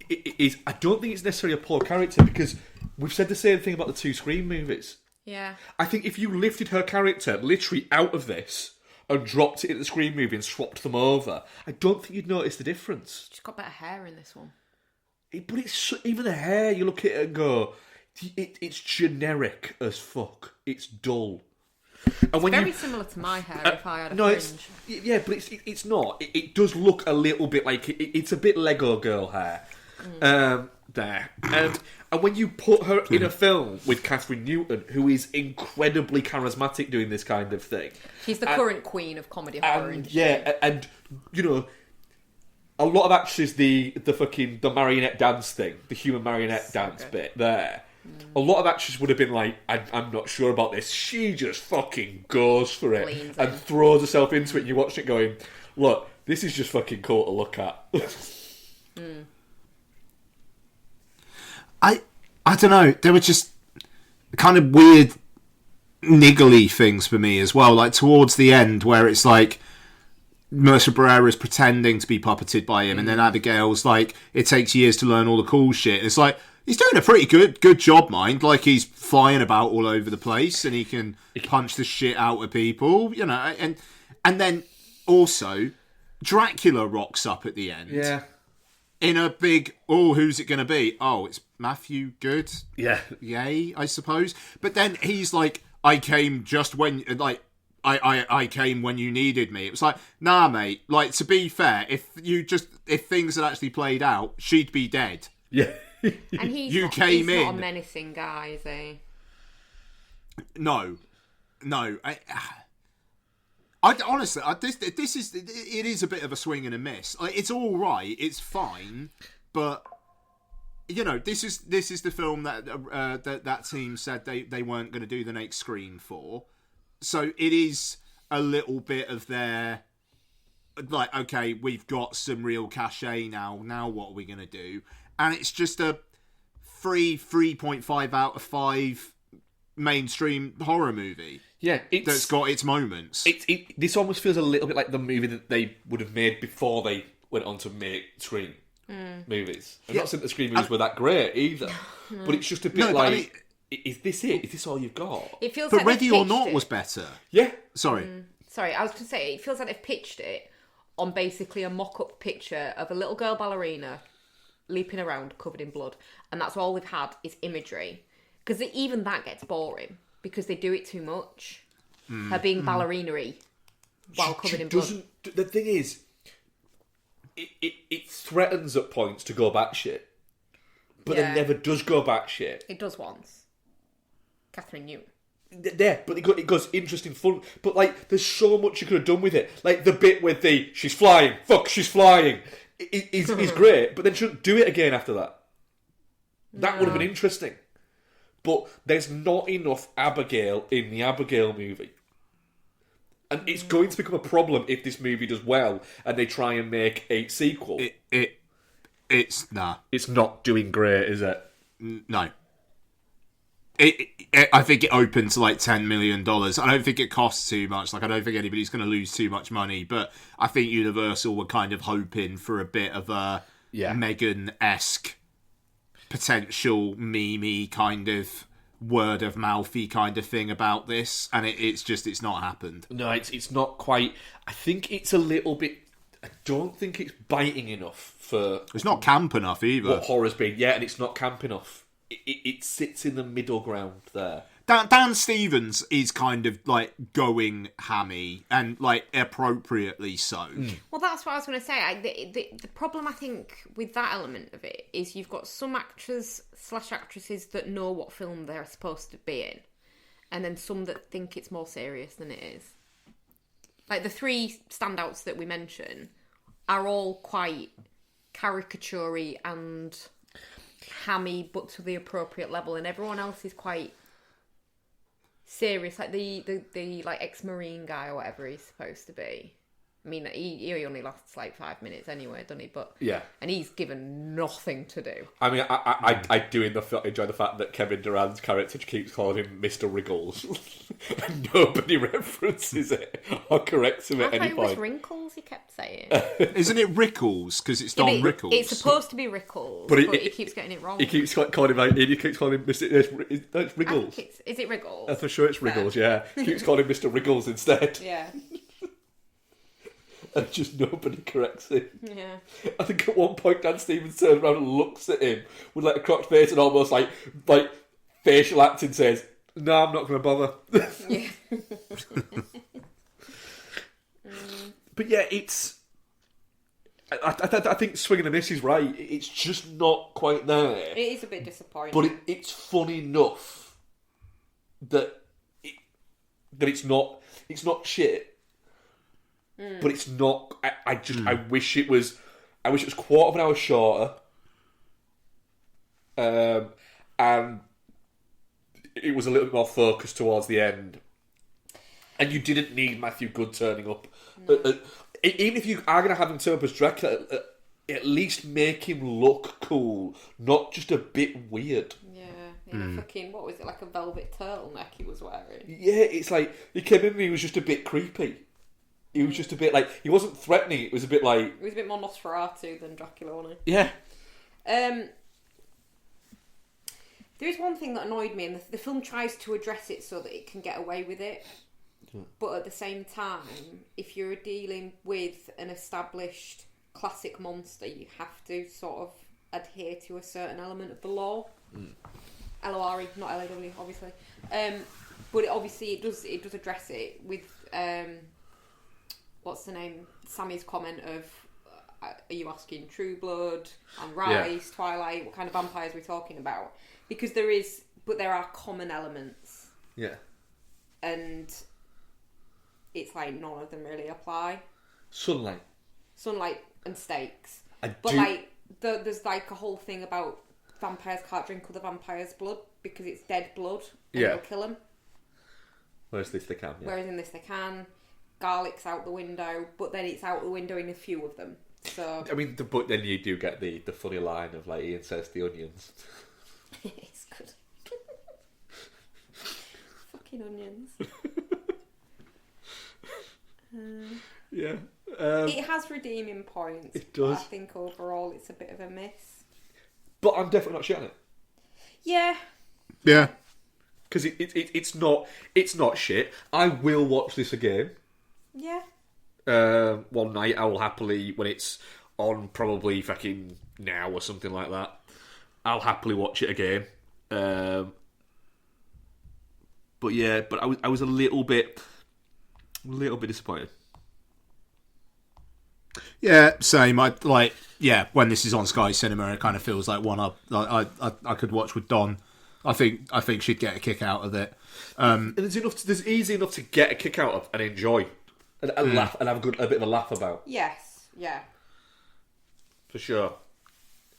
I don't think it's necessarily a poor character, because we've said the same thing about the 2 Scream movies. Yeah. I think if you lifted her character literally out of this and dropped it in the Scream movie and swapped them over, I don't think you'd notice the difference. She's got better hair in this one. But it's even the hair, you look at it and go, it's generic as fuck. It's dull. And when very similar to my hair if I had a fringe. But it's not. It does look a little bit like it's a bit Lego girl hair. There. And when you put her in a film with Catherine Newton, who is incredibly charismatic doing this kind of thing. She's the current queen of comedy horror industry. Yeah, and you know, a lot of actors the marionette dance thing, the human marionette dance bit there. A lot of actors would have been like, I'm not sure about this. She just fucking goes for it and throws herself into it, and you're watching it going, look, this is just fucking cool to look at. I don't know. There were just kind of weird niggly things for me as well. Like towards the end, where it's like Melissa Barrera is pretending to be puppeted by him, and then Abigail's like, it takes years to learn all the cool shit. And it's like, he's doing a pretty good job, mind. Like, he's flying about all over the place, and he can punch the shit out of people, you know. And then also, Dracula rocks up at the end. Yeah. in a big, who's it going to be? Oh, it's Matthew Good. Yeah. Yay, I suppose. But then he's like, I came just when, like, I came when you needed me. It was like, nah, mate. Like, to be fair, if things had actually played out, she'd be dead. Yeah. And he's not a menacing guy, is he? No. I honestly, this is a bit of a swing and a miss. Like, it's all right, it's fine, but you know, this is the film that that team said they weren't going to do the next screen for. So it is a little bit of their, like, okay, we've got some real cachet now. Now what are we going to do? And it's just a 3.5 out of 5 mainstream horror movie. Yeah, that's got its moments. This almost feels a little bit like the movie that they would have made before they went on to make Scream movies. I'm not saying the Scream movies were that great either, but it's just a bit like, is this it? Is this all you've got? It feels but like Ready or Not was better. Yeah. Sorry, I was going to say, it feels like they've pitched it on basically a mock-up picture of a little girl ballerina leaping around covered in blood, and that's all they've had is imagery. Because even that gets boring. Because they do it too much. Her being ballerina-y while covered in blood. The thing is, it threatens at points to go batshit, but then never does go batshit. It does once. Catherine Newton. Yeah, but it goes interesting, fun. But like, there's so much you could have done with it. Like the bit with the she's flying, she's flying, is great. But then she shouldn't do it again after that. That would have been interesting. But there's not enough Abigail in the Abigail movie. And it's going to become a problem if this movie does well and they try and make a sequel. It's nah. It's not doing great, is it? No. I think it opened to like $10 million. I don't think it costs too much. Like, I don't think anybody's going to lose too much money. But I think Universal were kind of hoping for a bit of a Megan-esque potential meme-y kind of word of mouthy kind of thing about this, and it's not happened. No, it's not quite. I think it's a little bit. I don't think it's biting enough for. It's not camp enough either. What horror's been, yeah, and it's not camp enough. It sits in the middle ground there. Dan Stevens is kind of like going hammy and like appropriately so. Well, that's what I was going to say. The problem I think with that element of it is you've got some actors/actresses that know what film they're supposed to be in, and then some that think it's more serious than it is. Like the three standouts that we mention are all quite caricature-y and hammy, but to the appropriate level, and everyone else is quite serious, like the like ex-marine guy or whatever he's supposed to be. I mean, he only lasts like 5 minutes anyway, doesn't he? But yeah, and he's given nothing to do. I mean, I do enjoy the fact that Kevin Durant's character keeps calling him Mr. Wriggles. And nobody references it or corrects him at any point. It was Wrinkles, he kept saying. Isn't it Rickles? Because it's Don Rickles. It's supposed to be Rickles, but he keeps getting it wrong. He keeps calling him Mr. It's Wriggles. Is it Wriggles? For sure it's Wriggles, yeah. He keeps calling him Mr. Wriggles instead. Yeah. And just nobody corrects him. Yeah. I think at one point Dan Stevens turns around and looks at him with like a crocked face and almost like facial acting says, "No, I'm not going to bother." Yeah. But yeah, it's. I think Swing and a Miss is right. It's just not quite there. It is a bit disappointing. But it's fun enough that it's not shit. But it's not. I wish it was. I wish it was quarter of an hour shorter. And it was a little bit more focused towards the end. And you didn't need Matthew Good turning up. No. Even if you are going to have him turn up as Dracula, at least make him look cool, not just a bit weird. Yeah, in a fucking, what was it, like a velvet turtleneck he was wearing? Yeah, it's like, he came in and he was just a bit creepy. He was just a bit like, he wasn't threatening, it was a bit like... It was a bit more Nosferatu than Dracula, wasn't it? Yeah. There is one thing that annoyed me, and the film tries to address it so that it can get away with it. But at the same time, if you're dealing with an established classic monster, you have to sort of adhere to a certain element of the law. L-O-R-E, not L-A-W, obviously. But it does address it with what's the name? Sammy's comment of are you asking True Blood and Rise, Twilight? What kind of vampires are we talking about? Because there are common elements. Yeah. And it's like none of them really apply. Sunlight and stakes. There's like a whole thing about vampires can't drink other vampires' blood because it's dead blood and it'll kill them. Whereas this they can. Yeah. Whereas in this they can. Garlic's out the window, but then it's out the window in a few of them. So I mean, but then you do get the funny line of like Ian says the onions. It's good. Fucking onions. Yeah. It has redeeming points. It does. But I think overall it's a bit of a miss. But I'm definitely not shitting it. Yeah. Yeah. Because it's not shit. I will watch this again. Yeah. One night I will happily, when it's on probably fucking now or something like that, I'll happily watch it again. But I was a little bit disappointed. Yeah, same. When this is on Sky Cinema, it kind of feels like one I could watch with Don. I think she'd get a kick out of it. And there's easy enough to get a kick out of and enjoy and laugh and have a bit of a laugh about. Yes. Yeah. For sure.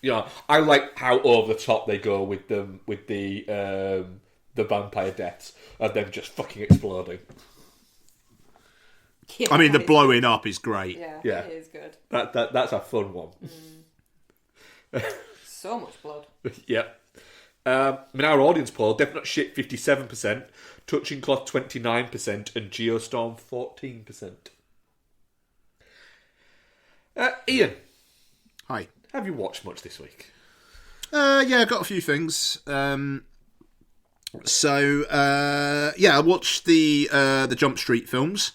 Yeah, I like how over the top they go with the vampire deaths and them just fucking exploding. Yeah, I mean, the blowing up is great. Yeah, it is good. That's a fun one. So much blood. Yep. I mean, our audience poll, Definite Shit 57%, Touching Cloth 29%, and Geostorm 14%. Ian. Hi. Have you watched much this week? Yeah, got a few things. I watched the Jump Street films.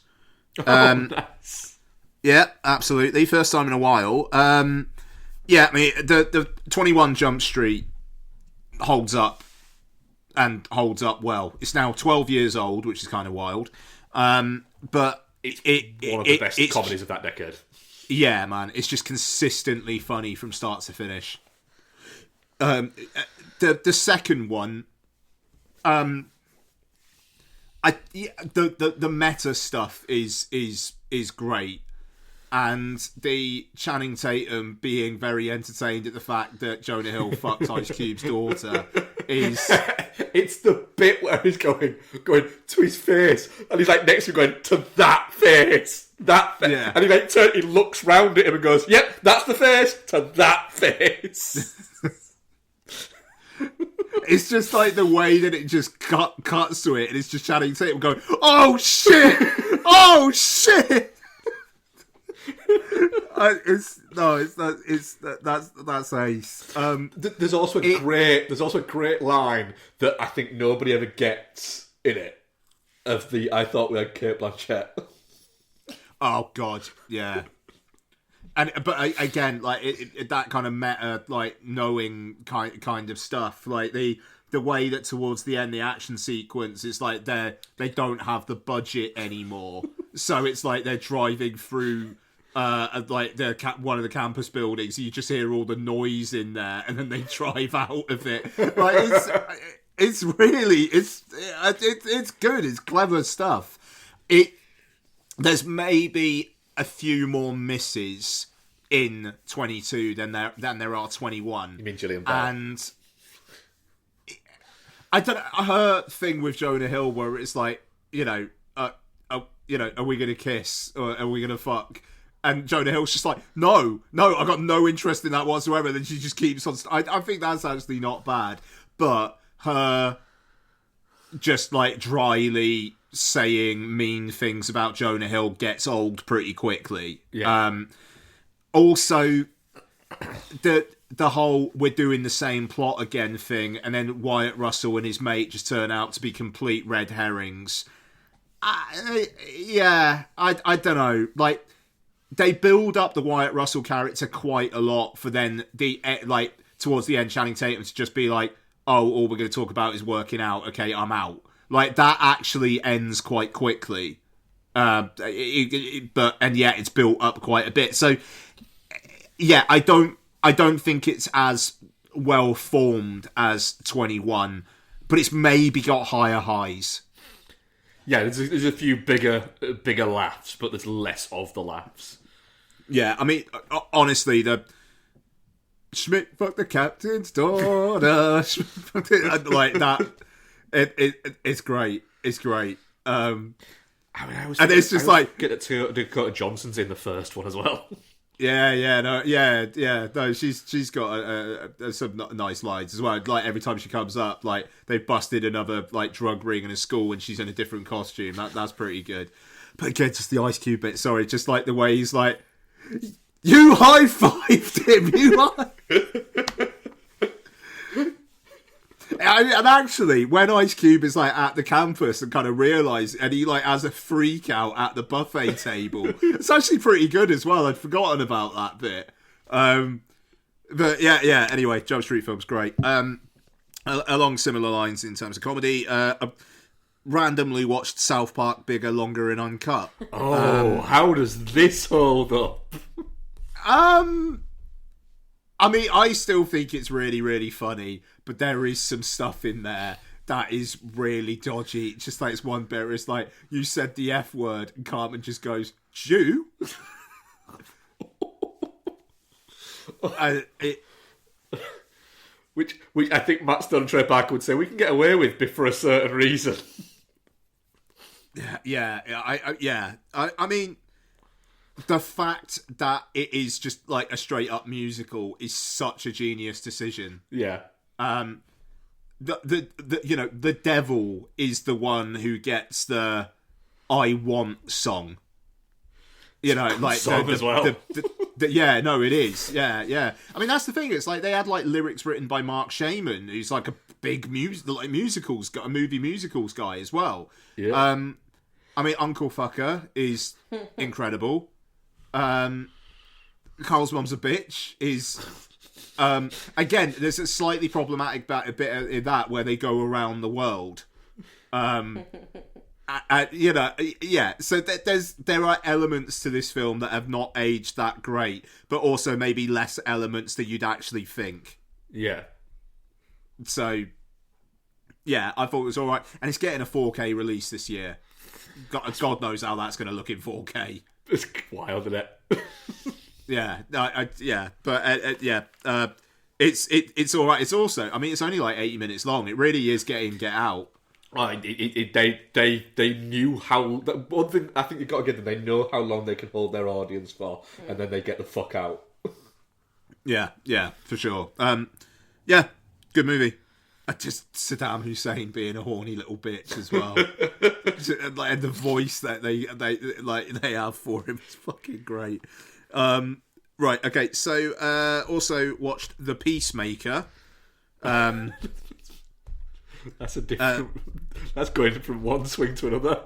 Nice. Yeah, absolutely. First time in a while. I mean, the 21 Jump Street holds up and holds up well. It's now 12 years old, which is kind of wild. But it's one of the best comedies of that decade. Yeah, man. It's just consistently funny from start to finish. The second one, the meta stuff is great. And the Channing Tatum being very entertained at the fact that Jonah Hill fucked Ice Cube's daughter is... It's the bit where he's going to his face, and he's like next to him going, to that face, yeah. And he looks round at him and goes, yep, that's the face, to that face. It's just like the way that it just cuts to it, and it's just Channing Tatum going, oh shit, oh shit. That's ace. There's also a great line that I think nobody ever gets in it. Of the I thought we had Kate Blanchett. Oh god, yeah. But again, like that kind of meta, like knowing kind of stuff, like the way that towards the end the action sequence is like they don't have the budget anymore, so it's like they're driving through. Like one of the campus buildings, you just hear all the noise in there, and then they drive out of it. Like it's good. It's clever stuff. There's maybe a few more misses in 22 than there are 21. You mean Gillian Bell? And I don't know, her thing with Jonah Hill, where it's like, are we gonna kiss or are we gonna fuck? And Jonah Hill's just like, no, I've got no interest in that whatsoever. Then she just keeps on. I think that's actually not bad. But her just like dryly saying mean things about Jonah Hill gets old pretty quickly. Yeah. Also, the whole we're doing the same plot again thing, and then Wyatt Russell and his mate just turn out to be complete red herrings. I don't know. Like, they build up the Wyatt Russell character quite a lot for then towards the end, Channing Tatum to just be like, oh, all we're going to talk about is working out. Okay, I'm out. Like, that actually ends quite quickly. But yet it's built up quite a bit. So, yeah, I don't think it's as well formed as 21, but it's maybe got higher highs. Yeah, there's a few bigger laughs, but there's less of the laughs. Yeah, I mean, honestly, the Schmidt fuck the captain's daughter, like that. It's great. It's great. I mean, and it's just like get Dakota Johnson's in the first one as well. No, she's got some nice lines as well. Like every time she comes up, like they've busted another like drug ring in a school and she's in a different costume. That's pretty good. But again, just the Ice Cube bit. Sorry, just like the way he's like, you high-fived him. And actually, when Ice Cube is like at the campus and kind of realises, and he like has a freak out at the buffet table, it's actually pretty good as well. I'd forgotten about that bit. But yeah. Anyway, Jump Street film's great. Along similar lines in terms of comedy, I randomly watched South Park Bigger, Longer, and Uncut. How does this hold up? I mean, I still think it's really, really funny, but there is some stuff in there that is really dodgy. Just like it's one bit where it's like, you said the F word, and Cartman just goes, Jew? Which I think Matt Stone Trey Parker would say we can get away with for a certain reason. I mean, the fact that it is just like a straight up musical is such a genius decision. Yeah. The devil is the one who gets the "I Want" song. You know, like song as well. Yeah, no, it is. Yeah. I mean, that's the thing. It's like they had like lyrics written by Mark Shaman, who's like a big movie musicals guy as well. Yeah. I mean, Uncle Fucker is incredible. Carl's Mum's a Bitch is again, there's a slightly problematic bit in that where they go around the world. You know, yeah. So there are elements to this film that have not aged that great, but also maybe less elements that you'd actually think. Yeah. So, yeah, I thought it was all right, and it's getting a 4K release this year. God knows how that's going to look in 4K. It's wild, isn't it? Yeah, it's all right. It's also, I mean, it's only like 80 minutes long. It really is Get Out. They knew how. One thing I think you've got to give them, they know how long they can hold their audience for, and then they get the fuck out. Yeah, for sure. Yeah, good movie. Just Saddam Hussein being a horny little bitch as well, and the voice that they have for him is fucking great. Right, okay. So also watched The Peacemaker. That's a different. That's going from one swing to another.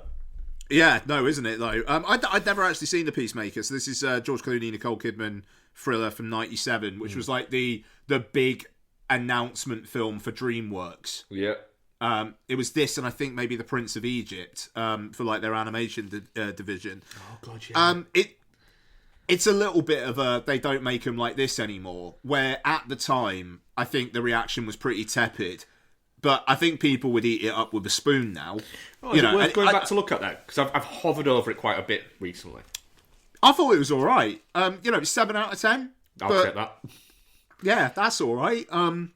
Yeah, no, isn't it though? I'd never actually seen The Peacemaker. So this is George Clooney, Nicole Kidman thriller from '97, which was like the big announcement film for DreamWorks. Yeah. It was this, and I think maybe The Prince of Egypt for like their animation division. Oh god, yeah. It's a little bit of a they don't make them like this anymore. Where at the time, I think the reaction was pretty tepid. But I think people would eat it up with a spoon now. Oh, is it worth going back to look at that? Because I've hovered over it quite a bit recently. I thought it was all right. 7 out of 10. I'll take that. Yeah, that's all right. I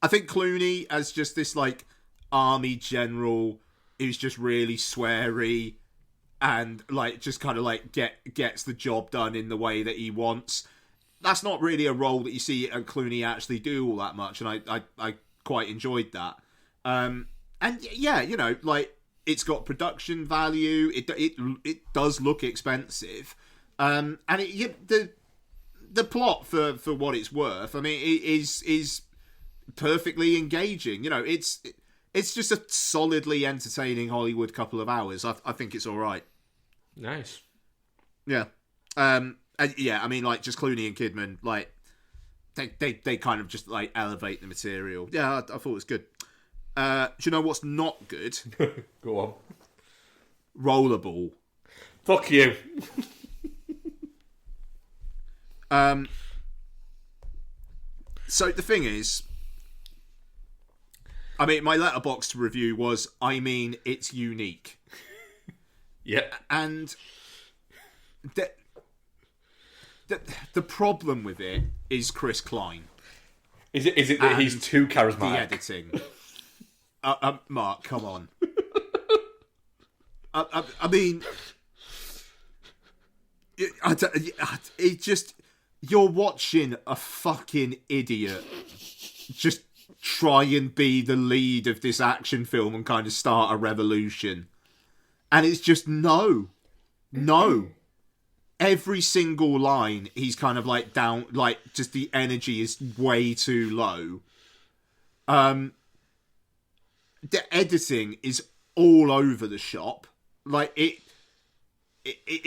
think Clooney as just this like army general who's just really sweary and like just kind of like gets the job done in the way that he wants. That's not really a role that you see Clooney actually do all that much, and I quite enjoyed that. And yeah, like it's got production value. It does look expensive, and the plot for what it's worth. I mean, it is perfectly engaging. It's just a solidly entertaining Hollywood couple of hours. I think it's all right. Nice. Yeah. And yeah, I mean, like, just Clooney and Kidman, like, they kind of just, like, elevate the material. Yeah, I thought it was good. Do you know what's not good? Go on. Rollerball. Fuck you. So the thing is, I mean, my letterboxd review was, I mean, it's unique. Yeah. And the problem with it is Chris Klein. Is it that he's too charismatic? The editing. Mark, come on. I mean, it just, you're watching a fucking idiot just try and be the lead of this action film and kind of start a revolution. And it's just no. Every single line, he's kind of like down, like just the energy is way too low. The editing is all over the shop. Like it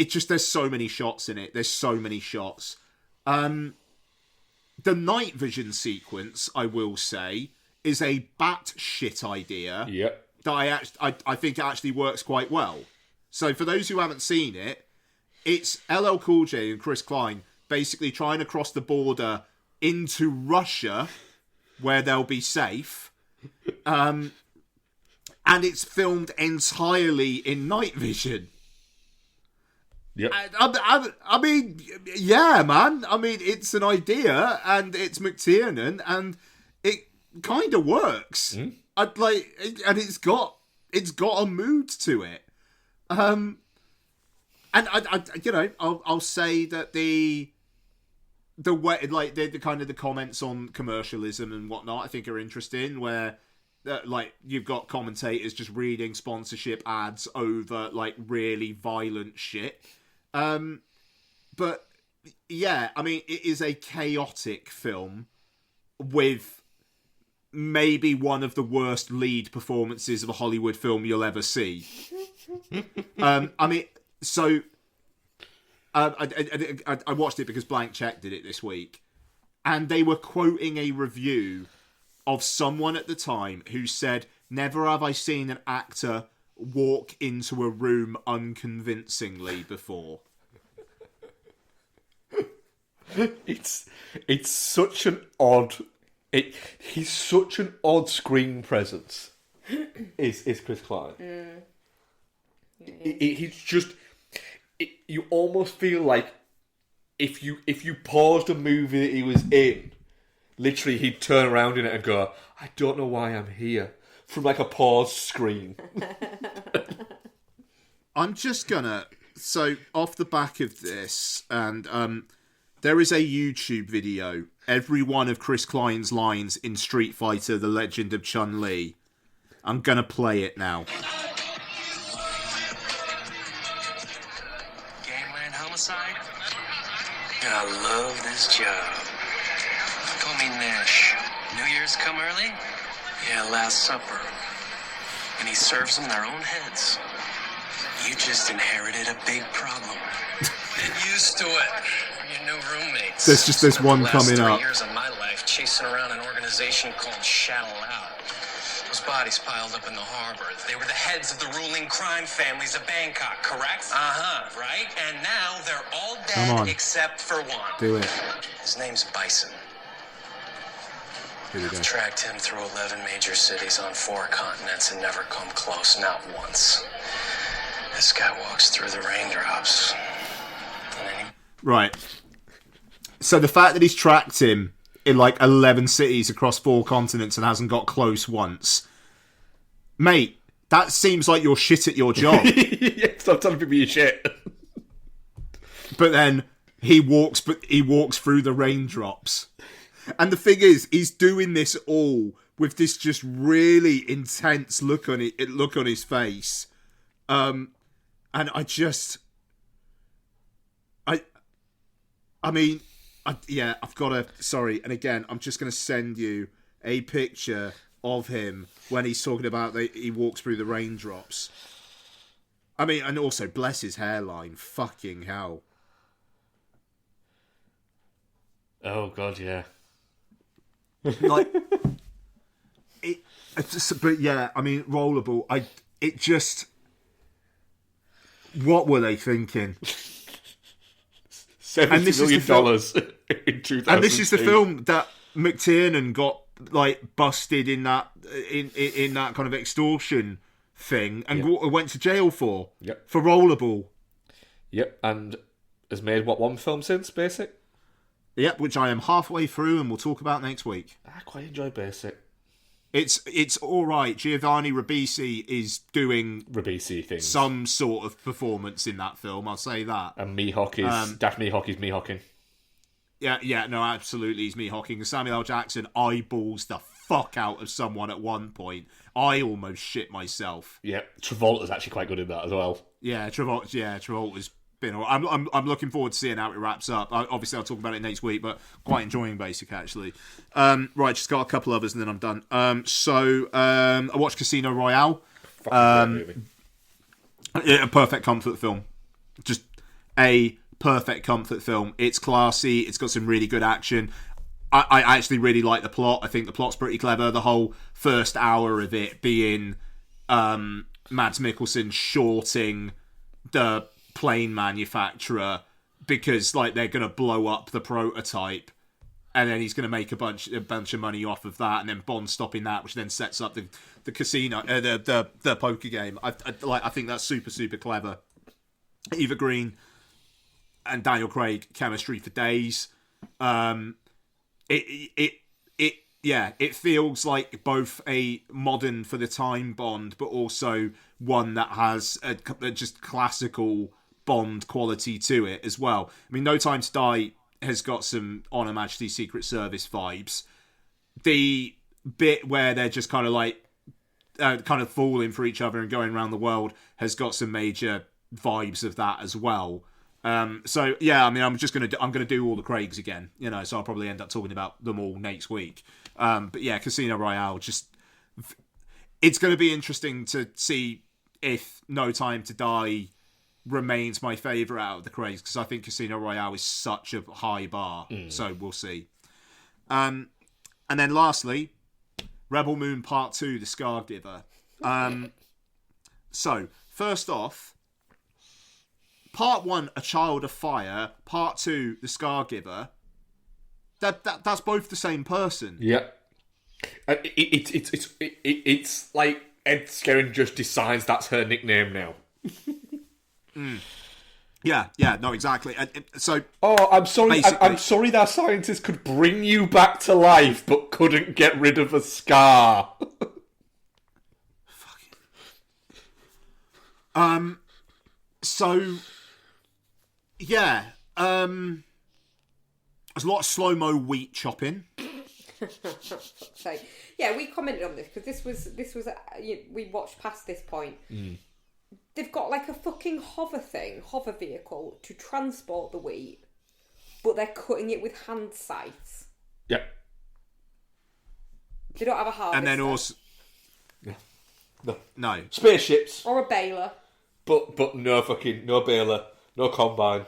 just, there's so many shots in it. There's so many shots. The night vision sequence, I will say, is a batshit idea. Yep. That I think actually works quite well. So for those who haven't seen it, it's LL Cool J and Chris Klein basically trying to cross the border into Russia, where they'll be safe. And it's filmed entirely in night vision. Yep. I mean, yeah, man. I mean, it's an idea, and it's McTiernan, and it kind of works. Mm. And it's got a mood to it. And I you know, I'll say that the way, like the kind of the comments on commercialism and whatnot, I think are interesting. Where like you've got commentators just reading sponsorship ads over like really violent shit. But yeah, I mean, it is a chaotic film with maybe one of the worst lead performances of a Hollywood film you'll ever see. I mean, so I watched it because Blank Check did it this week, and they were quoting a review of someone at the time who said, "Never have I seen an actor walk into a room unconvincingly before." It's such an odd. He's such an odd screen presence. Is Chris Klein? He's just. You almost feel like if you paused a movie that he was in, literally he'd turn around in it and go, "I don't know why I'm here," from like a pause screen. I'm just gonna, so off the back of this, and there is a YouTube video, every one of Chris Klein's lines in Street Fighter: The Legend of Chun-Li. I'm gonna play it now. Gangland homicide? I love this job. Call me Nash. New Year's come early? Yeah, Last Supper. And he serves them their own heads. You just inherited a big problem. Get used to it. Your new roommates. There's just this one coming up. The last 3 years of my life chasing around an organization called Shadow Out. Those bodies piled up in the harbor. They were the heads of the ruling crime families of Bangkok, correct? Uh-huh, right? And now they're all Come on. dead except for one. Do it. His name's Bison. Here we go. I've tracked him through 11 major cities on 4 continents and never come close, not once. This guy walks through the raindrops. And then he... Right. So the fact that he's tracked him in like 11 cities across 4 continents and hasn't got close once. Mate, that seems like you're shit at your job. Yeah, stop telling people you're shit. But then he walks through the raindrops. And the thing is, he's doing this all with this just really intense look on his face. And I've got to, sorry, and again, I'm just going to send you a picture of him when he's talking about he walks through the raindrops. I mean, and also, bless his hairline, fucking hell. Oh God, yeah. Like but yeah, I mean, Rollerball. It just. What were they thinking? $70 million in 2000. And this is the film that McTiernan got like busted in that in that kind of extortion thing and went to jail for. Yep. For Rollerball. Yep, and has made one film since Basic. Yep, which I am halfway through and we'll talk about next week. I quite enjoy Basic. It's all right. Giovanni Ribisi is doing Ribisi things. Some sort of performance in that film. I'll say that. And Mihawk is Daft Mihawk is Mihawking. Yeah, no, absolutely, he's Mihawking. And Samuel L. Jackson eyeballs the fuck out of someone at one point. I almost shit myself. Yeah, Travolta's actually quite good in that as well. Yeah, Travolta's been. I'm looking forward to seeing how it wraps up. Obviously, I'll talk about it next week, but quite enjoying Basic actually. Right, just got a couple others and then I'm done. I watched Casino Royale. Fucking great movie. Yeah, a perfect comfort film. Just a perfect comfort film. It's classy. It's got some really good action. I actually really like the plot. I think the plot's pretty clever. The whole first hour of it being Mads Mikkelsen shorting the plane manufacturer because like they're going to blow up the prototype and then he's going to make a bunch of money off of that, and then Bond stopping that, which then sets up the casino, the poker game. I think that's super clever. Eva Green and Daniel Craig, chemistry for days. It feels like both a modern for the time Bond, but also one that has a just classical Bond quality to it as well. I mean, No Time to Die has got some On Her Majesty's Secret Service vibes. The bit where they're just kind of like kind of falling for each other and going around the world has got some major vibes of that as well. So yeah, I mean, I'm gonna do all the Craigs again, so I'll probably end up talking about them all next week. But yeah, Casino Royale, it's going to be interesting to see if No Time to Die remains my favourite out of the Craigs, because I think Casino Royale is such a high bar. So we'll see. And then lastly, Rebel Moon Part 2, The Scargiver. So first off, Part 1, A Child of Fire. Part 2, The Scargiver. That's both the same person. Yeah. It's like Ed Skrein just decides that's her nickname now. Yeah, no, exactly. I'm sorry. Basically- I'm sorry that scientists could bring you back to life, but couldn't get rid of a scar. Yeah. There's a lot of slow-mo wheat chopping. So yeah, we commented on this because this was we watched past this point. They've got like a fucking hover vehicle to transport the wheat, but they're cutting it with hand scythes. Yep. They don't have a harvester. And then also... No. Spaceships. Or a baler. But no baler, no combine.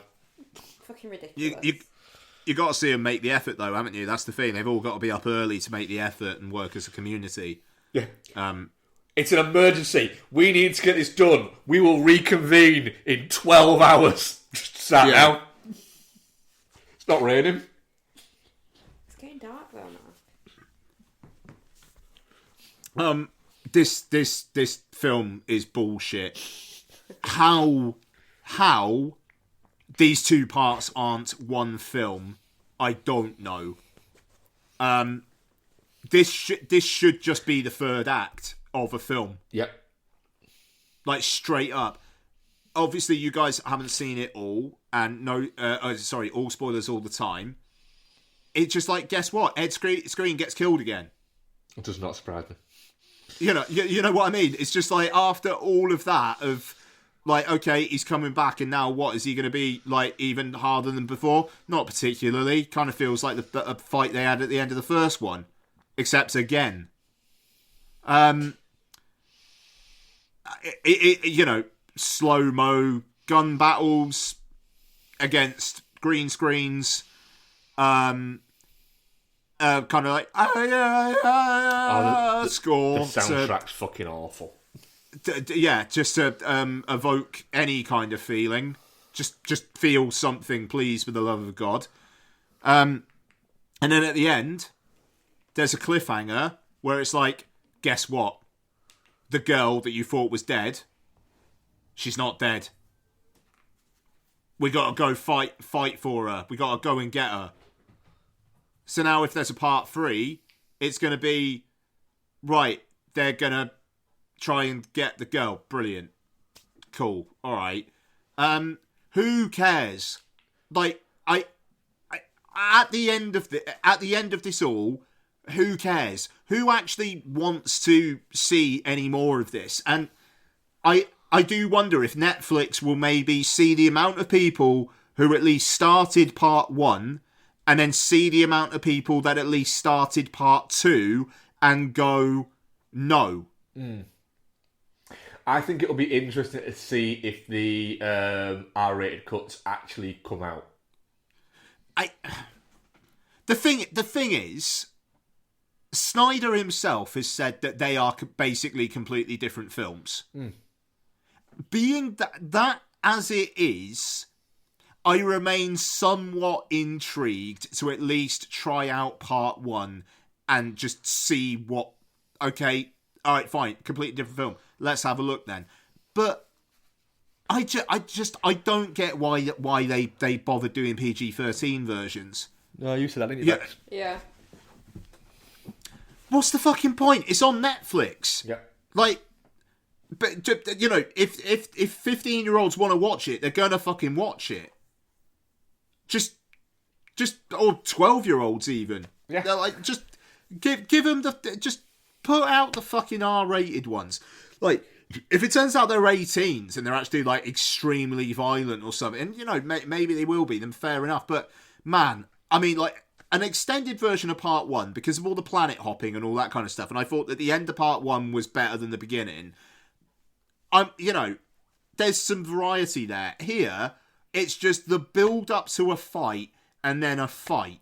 Fucking ridiculous. You got to see them make the effort, though, haven't you? That's the thing. They've all got to be up early to make the effort and work as a community. Yeah. It's an emergency. We need to get this done. We will reconvene in 12 hours. Just sat down. It's not raining. It's getting dark though now. This film is bullshit. How these two parts aren't one film, I don't know. This should just be the third act of a film. Yep. Like, straight up. Obviously, you guys haven't seen it all, and all spoilers all the time. It's just like, guess what? Ed Skrein gets killed again. It does not surprise me. You know what I mean? It's just like, after all of that, of like, okay, he's coming back, and now what? Is he going to be like even harder than before? Not particularly. Kind of feels like the fight they had at the end of the first one, except again. Slow-mo gun battles against green screens. kind of like score. The soundtrack's fucking awful. Just to evoke any kind of feeling. Just feel something, please, for the love of God. And then at the end, there's a cliffhanger where it's like, guess what? The girl that you thought was dead, she's not dead. We got to go fight for her. We got to go and get her. So now if there's a part 3, it's going to be, right, they're going to try and get the girl. Brilliant. Cool. All right. Who cares? Like, I at the end of this all, who cares? Who actually wants to see any more of this? And I do wonder if Netflix will maybe see the amount of people who at least started part 1 and then see the amount of people that at least started part 2 and go, no. I think it'll be interesting to see if the R-rated cuts actually come out. The thing is, Snyder himself has said that they are basically completely different films. Being that as it is, I remain somewhat intrigued to at least try out part 1 and just see what. Okay, all right, fine, completely different film. Let's have a look then. But I don't get why they bothered doing PG-13 versions. No, you said that, didn't you? Yeah. What's the fucking point? It's on Netflix. Yeah. Like, but you know, if 15-year-olds want to watch it, they're gonna fucking watch it. Just or 12-year-olds even. Yeah. They're like, just give them just put out the fucking R-rated ones. Like, if it turns out they're 18s and they're actually like extremely violent or something, and you know, maybe they will be, then fair enough. But man, I mean, like, an extended version of part 1 because of all the planet hopping and all that kind of stuff. And I thought that the end of part 1 was better than the beginning. You know, there's some variety there. Here, it's just the build up to a fight and then a fight.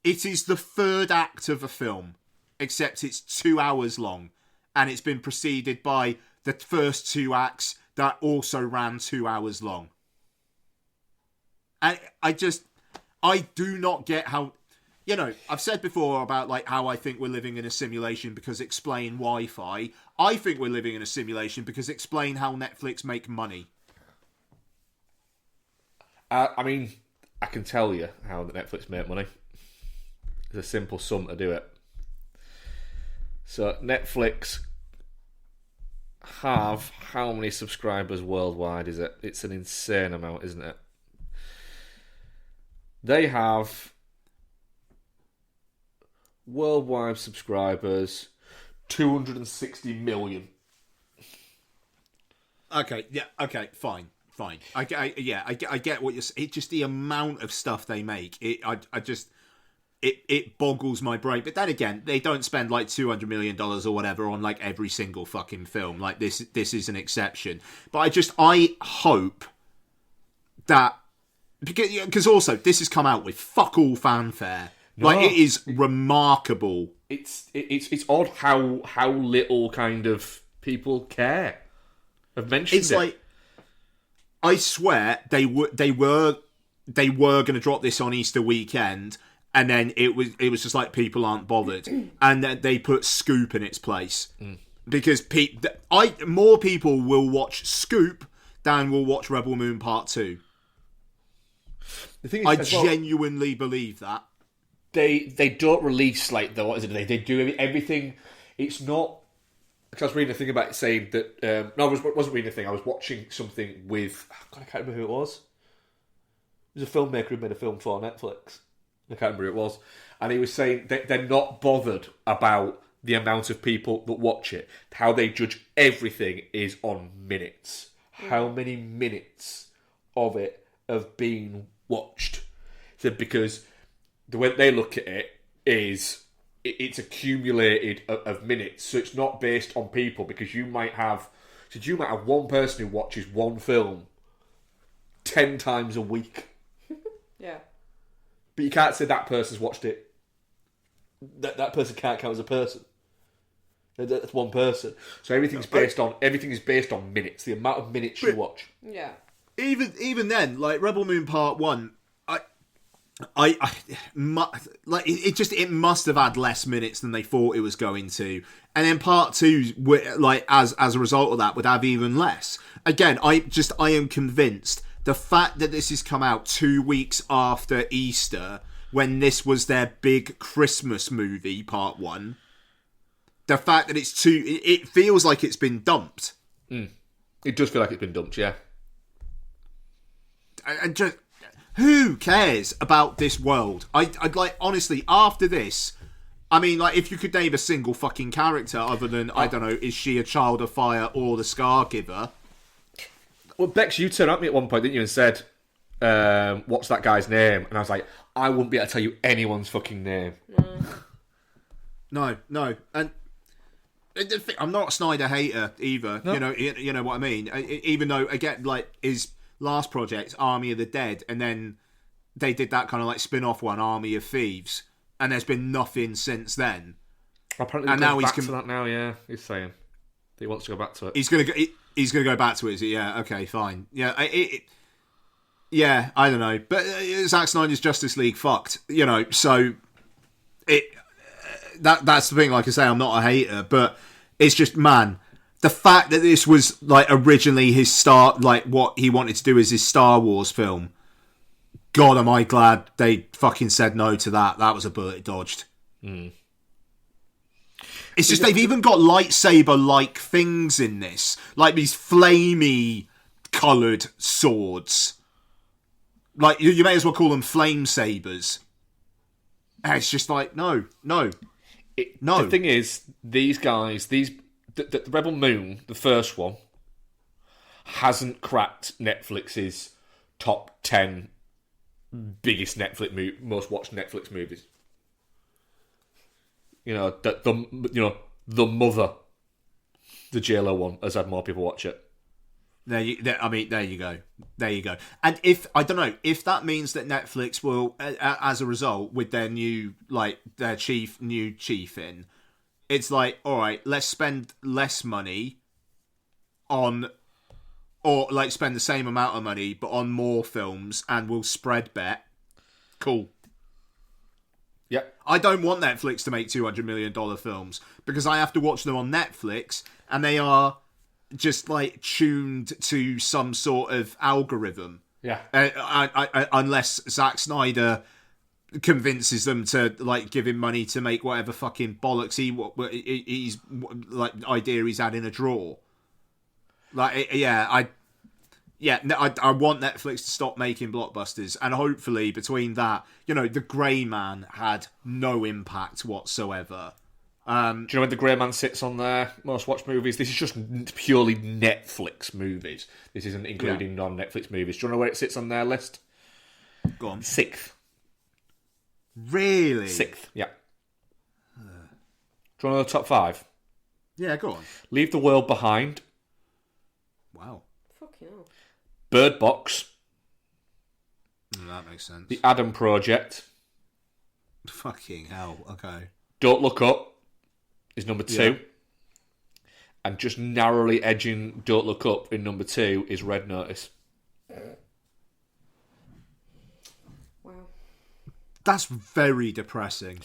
It is the third act of a film, except it's 2 hours long, and it's been preceded by the first 2 acts that also ran 2 hours long. And I do not get how, you know, I've said before about like how I think we're living in a simulation because explain Wi-Fi. I think we're living in a simulation because explain how Netflix make money. I mean, I can tell you how the Netflix make money. It's a simple sum to do it. So Netflix have how many subscribers worldwide is it? It's an insane amount, isn't it? They have worldwide subscribers 260 million. Okay, yeah, okay, fine. I get what you're saying. It's just the amount of stuff they make. It boggles my brain. But then again, they don't spend like $200 million or whatever on like every single fucking film. Like this is an exception. But I hope that, because also this has come out with fuck all fanfare. No. Like, it is remarkable. It's odd how little kind of people care. I've mentioned It's it. like, I swear they were going to drop this on Easter weekend, and then it was just like people aren't bothered, and then they put Scoop in its place because more people will watch Scoop than will watch Rebel Moon Part 2. The thing is, I as well, genuinely believe that. They don't release like what is it? They do everything. It's not. Because I was reading a thing about it saying that. No, I wasn't reading a thing. I was watching something with. Oh God, I can't remember who it was. It was a filmmaker who made a film for Netflix. I can't remember who it was, and he was saying that they're not bothered about the amount of people that watch it. How they judge everything is on minutes. How many minutes of it have been watched? So because the way they look at it is it's accumulated of minutes, so it's not based on people, because you might have one person who watches one film 10 times a week. Yeah. But you can't say that person's watched it that person can't count as a person. That's one person. So everything is based on minutes. The amount of minutes you watch. Yeah. Even then, like Rebel Moon Part 1, it must have had less minutes than they thought it was going to, and then Part 2, like as a result of that, would have even less. Again, I am convinced the fact that this has come out 2 weeks after Easter, when this was their big Christmas movie, Part 1, the fact that it feels like it's been dumped. It does feel like it's been dumped, yeah. And just, who cares about this world? I'd like, honestly, after this, I mean, like, if you could name a single fucking character other than, I don't know, is she a child of fire or the Scar Giver? Well, Bex, you turned at me at one point, didn't you, and said, what's that guy's name? And I was like, I wouldn't be able to tell you anyone's fucking name. No. And I'm not a Snyder hater either. No. You know what I mean? Even though, again, like, his last project, Army of the Dead, and then they did that kind of like spin-off one, Army of Thieves, and there's been nothing since then. Apparently, and now he's back to that now. Yeah, he's saying that he wants to go back to it. He's gonna go back to it. Is it? Yeah. Okay. Fine. Yeah. Yeah. I don't know, but Zack Snyder's Justice League fucked. You know. So that's the thing. Like I say, I'm not a hater, but it's just, man, the fact that this was like originally his start, like what he wanted to do as his Star Wars film. God, am I glad they fucking said no to that. That was a bullet dodged. It's just they've even got lightsaber-like things in this. Like these flamey coloured swords. Like, you may as well call them flame sabers. And it's just like, no. The thing is, these guys, the Rebel Moon, the first one, hasn't cracked Netflix's top 10 biggest most watched Netflix movies. You know, the Mother, the JLo one, has had more people watch it. There you go. And if that means that Netflix will, as a result, with their new chief in, it's like, all right, let's spend less money on, or like spend the same amount of money but on more films, and we'll spread bet. Cool. Yeah. I don't want Netflix to make $200 million films because I have to watch them on Netflix, and they are just like tuned to some sort of algorithm. Yeah. Unless Zack Snyder convinces them to like give him money to make whatever fucking bollocks he's like idea he's had in a drawer. Like, I want Netflix to stop making blockbusters, and hopefully between that, you know, The Grey Man had no impact whatsoever. Do you know when The Grey Man sits on their most watched movies? This is just purely Netflix movies. This isn't including non-Netflix movies. Do you know where it sits on their list? Go on. 6th. Really? 6th, yeah. Do you want to know the top 5? Yeah, go on. Leave the World Behind. Wow. Fucking hell. Bird Box. That makes sense. The Adam Project. Fucking hell. Okay. Don't Look Up is number 2. Yeah. And just narrowly edging Don't Look Up in number 2 is Red Notice. Wow. That's very depressing.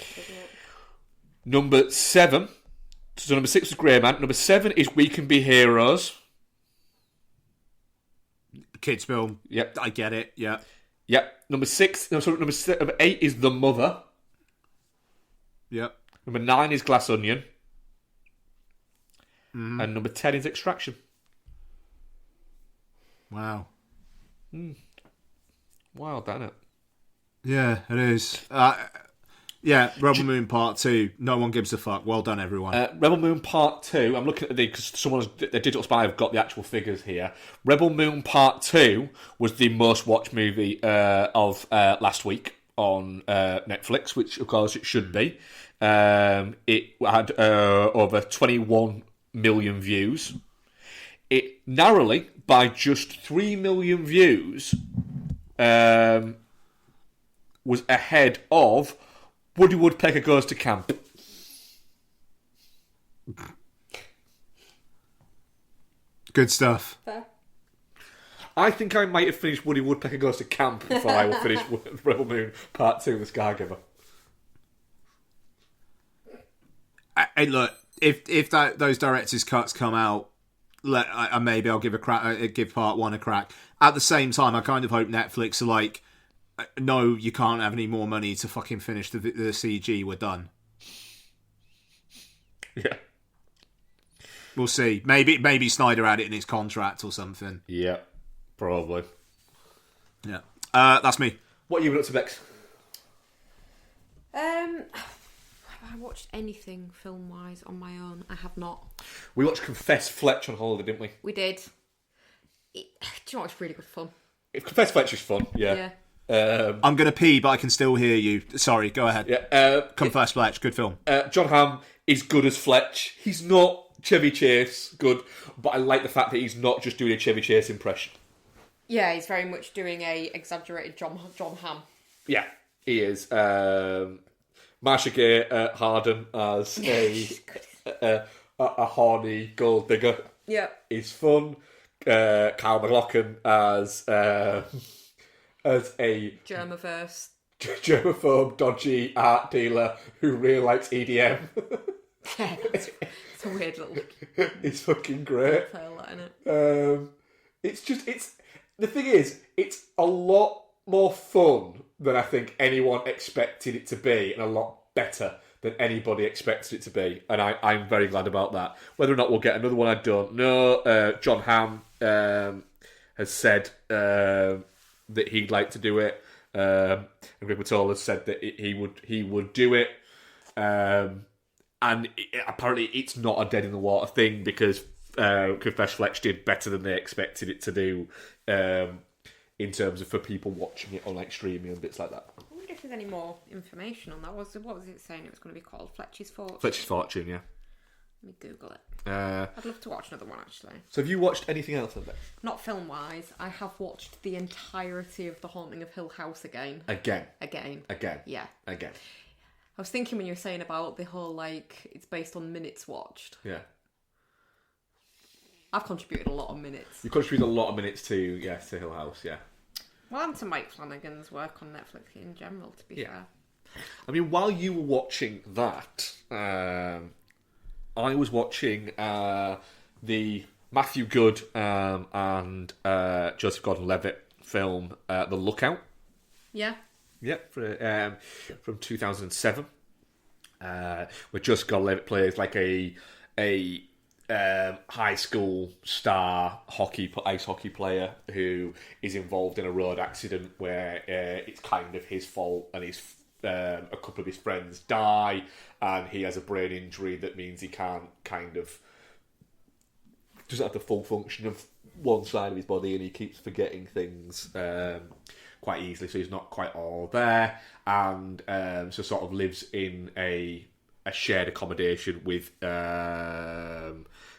Number 7. So number 6 was Grey Man. Number 7 is We Can Be Heroes. Kids film. Yep. I get it. Yeah. Yep. Number 8 is The Mother. Yep. Number 9 is Glass Onion. And number 10 is Extraction. Wow. Wild, isn't it? Yeah, it is. Rebel Moon Part 2. No one gives a fuck. Well done, everyone. Rebel Moon Part 2. I'm looking at because the Digital Spy have got the actual figures here. Rebel Moon Part 2 was the most watched movie of last week on Netflix, which of course it should be. It had over 21 million views. It narrowly, by just 3 million views, was ahead of Woody Woodpecker Goes to Camp. Good stuff. Fair. I think I might have finished Woody Woodpecker Goes to Camp before I will finish Rebel Moon Part 2 The Skygiver. Hey, look, if those director's cuts come out, maybe I'll give a crack. Give part 1 a crack. At the same time, I kind of hope Netflix are like, no, you can't have any more money to fucking finish the CG. We're done. Yeah. We'll see. Maybe Snyder had it in his contract or something. Yeah, probably. Yeah. That's me. What are you up to, Bex? Have I watched anything film-wise on my own? I have not. We watched Confess Fletch on holiday, didn't we? We did. Do you know what? It's really good fun. Confess Fletch is fun, yeah. I'm going to pee, but I can still hear you. Sorry, go ahead. Yeah. Confess Fletch, good film. John Hamm is good as Fletch. He's not Chevy Chase good, but I like the fact that he's not just doing a Chevy Chase impression. Yeah, he's very much doing a exaggerated John Hamm. Yeah, he is. Marsha Gay Harden as a horny gold digger. Yeah. Is fun. Kyle MacLachlan as a Germaverse. germaphobe, dodgy art dealer who really likes EDM. Yeah, it's a weird little It's fucking great. pearl in it. The thing is, it's a lot more fun than I think anyone expected it to be, and a lot better than anybody expected it to be, and I'm very glad about that. Whether or not we'll get another one, I don't know. John Hamm has said that he'd like to do it, and Greg Matola has said that he would do it, and apparently it's not a dead in the water thing because Confess Fletch did better than they expected it to do, in terms of for people watching it on like streaming and bits like that. I wonder if there's any more information on that. What was it saying it was going to be called? Fletcher's Fortune? Fletcher's Fortune, yeah. Let me Google it. Uh, I'd love to watch another one, actually. so have you watched anything else of it? Not film-wise. I have watched the entirety of The Haunting of Hill House again. Again. Yeah. Again. I was thinking when you were saying about the whole, like, it's based on minutes watched. Yeah. I've contributed a lot of minutes. You contributed a lot of minutes to Hill House, yeah. Well, and to Mike Flanagan's work on Netflix in general, to be fair. I mean, while you were watching that, I was watching the Matthew Good and Joseph Gordon-Levitt film, The Lookout. Yeah. Yeah, from 2007. Where Joseph Gordon-Levitt plays like a high school star ice hockey player who is involved in a road accident where it's kind of his fault, and a couple of his friends die, and he has a brain injury that means he can't doesn't have the full function of one side of his body, and he keeps forgetting things quite easily, so he's not quite all there, and so sort of lives in a shared accommodation with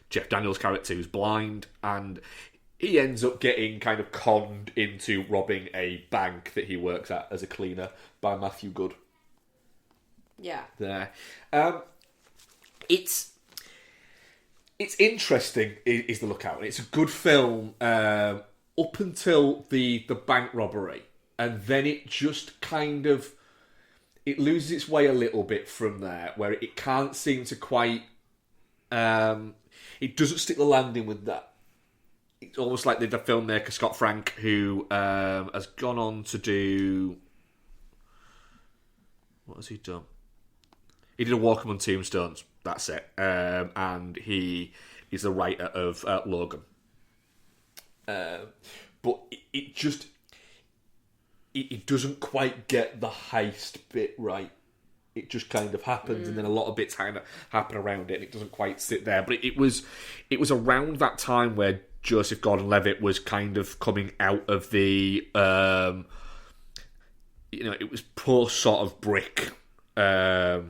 Jeff Daniels' character who's blind, and he ends up getting kind of conned into robbing a bank that he works at as a cleaner by Matthew Good. Yeah. There. It's interesting, is The Lookout, and it's a good film up until the bank robbery, and then it just kind of it loses its way a little bit from there, where it can't seem to quite it doesn't stick the landing with that. It's almost like the filmmaker Scott Frank, who has gone on to do... What has he done? He did A Walk Among Tombstones, that's it. And he is the writer of Logan. But it just... It doesn't quite get the heist bit right. It just kind of happens, and then a lot of bits kind of happen around it, and it doesn't quite sit there. But it was around that time where Joseph Gordon-Levitt was kind of coming out of the, it was post sort of Brick, but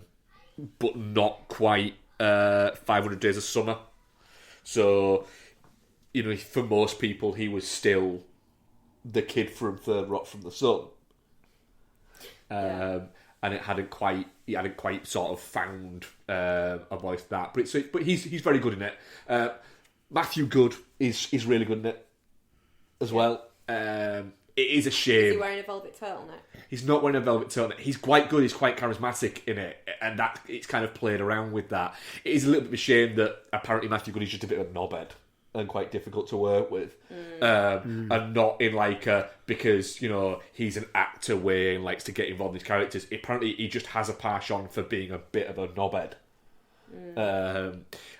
not quite 500 Days of Summer. So, for most people, he was still the kid from Third Rock from the Sun. And and he hadn't quite sort of found a voice for that. But he's very good in it. Matthew Good is really good in it as well. It is a shame. Is he wearing a velvet turtleneck? He's not wearing a velvet turtleneck. He's quite good. He's quite charismatic in it, and that it's kind of played around with that. It is a little bit of a shame that apparently Matthew Good is just a bit of a knobhead and quite difficult to work with, and not in like because he's an actor way and likes to get involved in his characters. Apparently, he just has a passion for being a bit of a knobhead.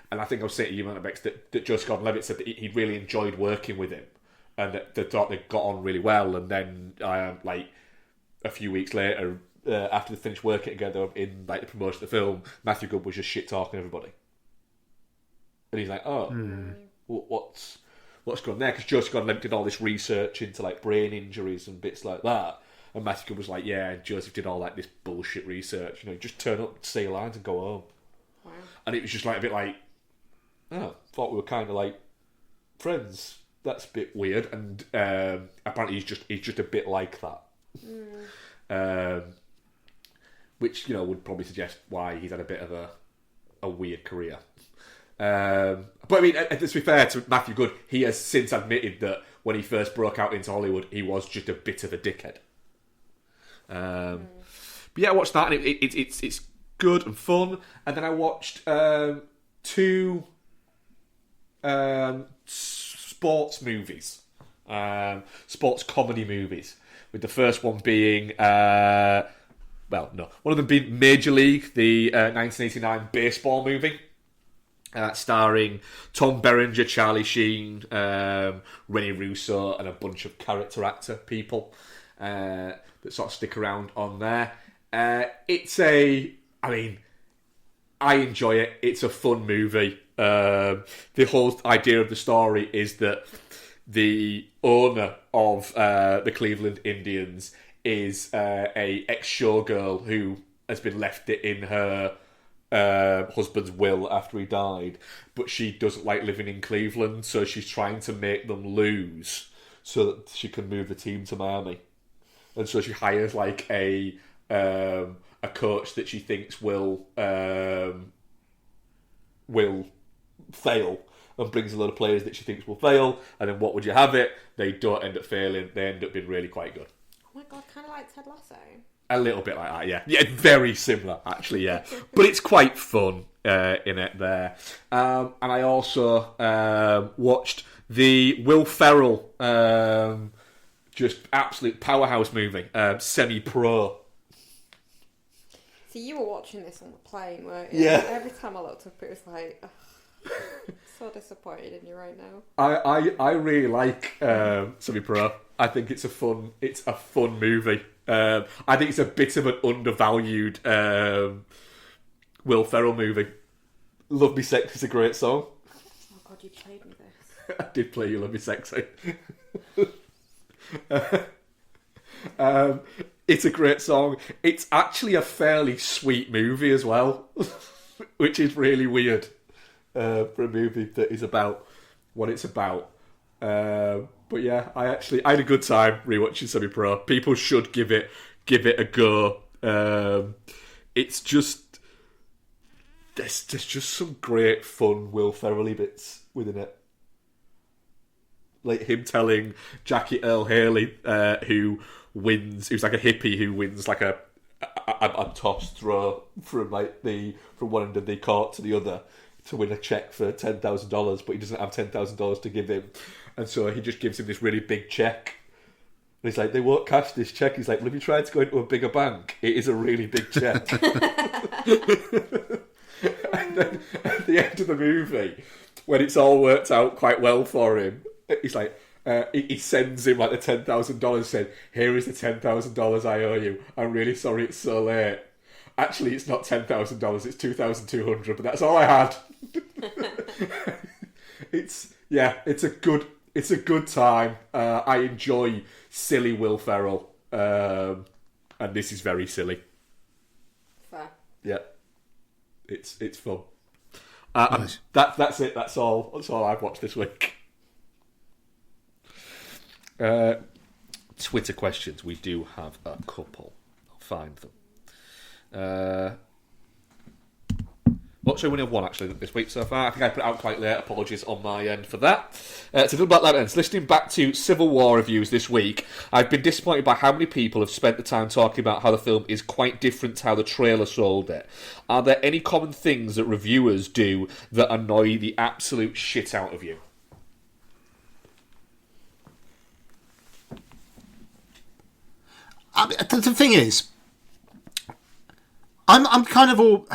And I think I was saying to you, Bex, that Joseph Gordon-Levitt said that he really enjoyed working with him, and that they thought they got on really well. And then, like a few weeks later, after they finished working together in like the promotion of the film, Matthew Good was just shit talking everybody, and he's like, "Oh, what's going on there?" Because Joseph Gordon-Levitt did all this research into like brain injuries and bits like that, and Matthew Good was like, "Yeah," and Joseph did all like this bullshit research. Just turn up, say your lines, and go home. Wow. And it was just like a bit like, oh, thought we were kind of like friends. That's a bit weird. And apparently he's just a bit like that. Which would probably suggest why he's had a bit of a weird career. But I mean, to be fair to Matthew Good, he has since admitted that when he first broke out into Hollywood, he was just a bit of a dickhead. But yeah, I watched that, and it's good and fun. And then I watched two sports movies, sports comedy movies, with the first one being one of them being Major League, the 1989 baseball movie, starring Tom Berenger, Charlie Sheen, Rene Russo, and a bunch of character actor people that sort of stick around on there. I enjoy it. It's a fun movie. The whole idea of the story is that the owner of the Cleveland Indians is a ex-showgirl who has been left it in her husband's will after he died, but she doesn't like living in Cleveland, so she's trying to make them lose so that she can move the team to Miami. And so she hires like a coach that she thinks will fail, and brings a lot of players that she thinks will fail, and then what would you have it? They don't end up failing. They end up being really quite good. Oh my god, kind of like Ted Lasso. A little bit like that, yeah. Yeah, very similar, actually, yeah. But it's quite fun in it there. And I also watched the Will Ferrell just absolute powerhouse movie, Semi-Pro. See, you were watching this on the plane, weren't you? Yeah. Every time I looked up, it was like, so disappointed in you right now. I really like Semi-Pro. I think it's a fun movie. I think it's a bit of an undervalued Will Ferrell movie. Love Me Sexy is a great song. Oh god, you played me this. I did play You Love Me Sexy. It's a great song. It's actually a fairly sweet movie as well, which is really weird for a movie that is about what it's about. But yeah, I had a good time rewatching Semi-Pro. People should give it a go. It's just there's just some great fun Will Ferrell-y bits within it. Like him telling Jackie Earle Haley, who's like a hippie who wins like a toss throw from one end of the court to the other to win a check for $10,000, but he doesn't have $10,000 to give him, and so he just gives him this really big check. And he's like, they won't cash this check. He's like, well, if you tried to go into a bigger bank, it is a really big check. And then at the end of the movie, when it's all worked out quite well for him, he's like, he sends him like the $10,000, saying, here is the $10,000 I owe you. I'm really sorry it's so late. Actually, it's not $10,000, it's $2,200, but that's all I had. It's a good time. I enjoy silly Will Ferrell, and this is very silly. Fair. Yeah, it's fun. Nice. That's it. That's all I've watched this week. Twitter questions. We do have a couple. I'll find them. Well, so we only have one actually this week so far. I think I put it out quite late. Apologies on my end for that. So talking about that ends. Listening back to Civil War reviews this week, I've been disappointed by how many people have spent the time talking about how the film is quite different to how the trailer sold it. Are there any common things that reviewers do that annoy the absolute shit out of you? The thing is, I'm kind of all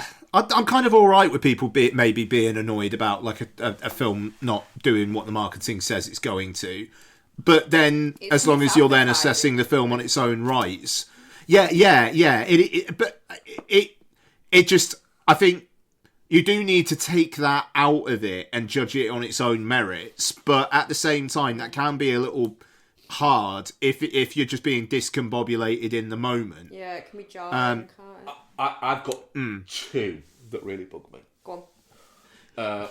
right with people maybe being annoyed about like a film not doing what the marketing says it's going to, but then as long as you're then assessing the film on its own rights, yeah. It just, I think you do need to take that out of it and judge it on its own merits, but at the same time that can be a little hard if you're just being discombobulated in the moment. Yeah, it can be jarring, can't it? I've got two that really bug me. Go on.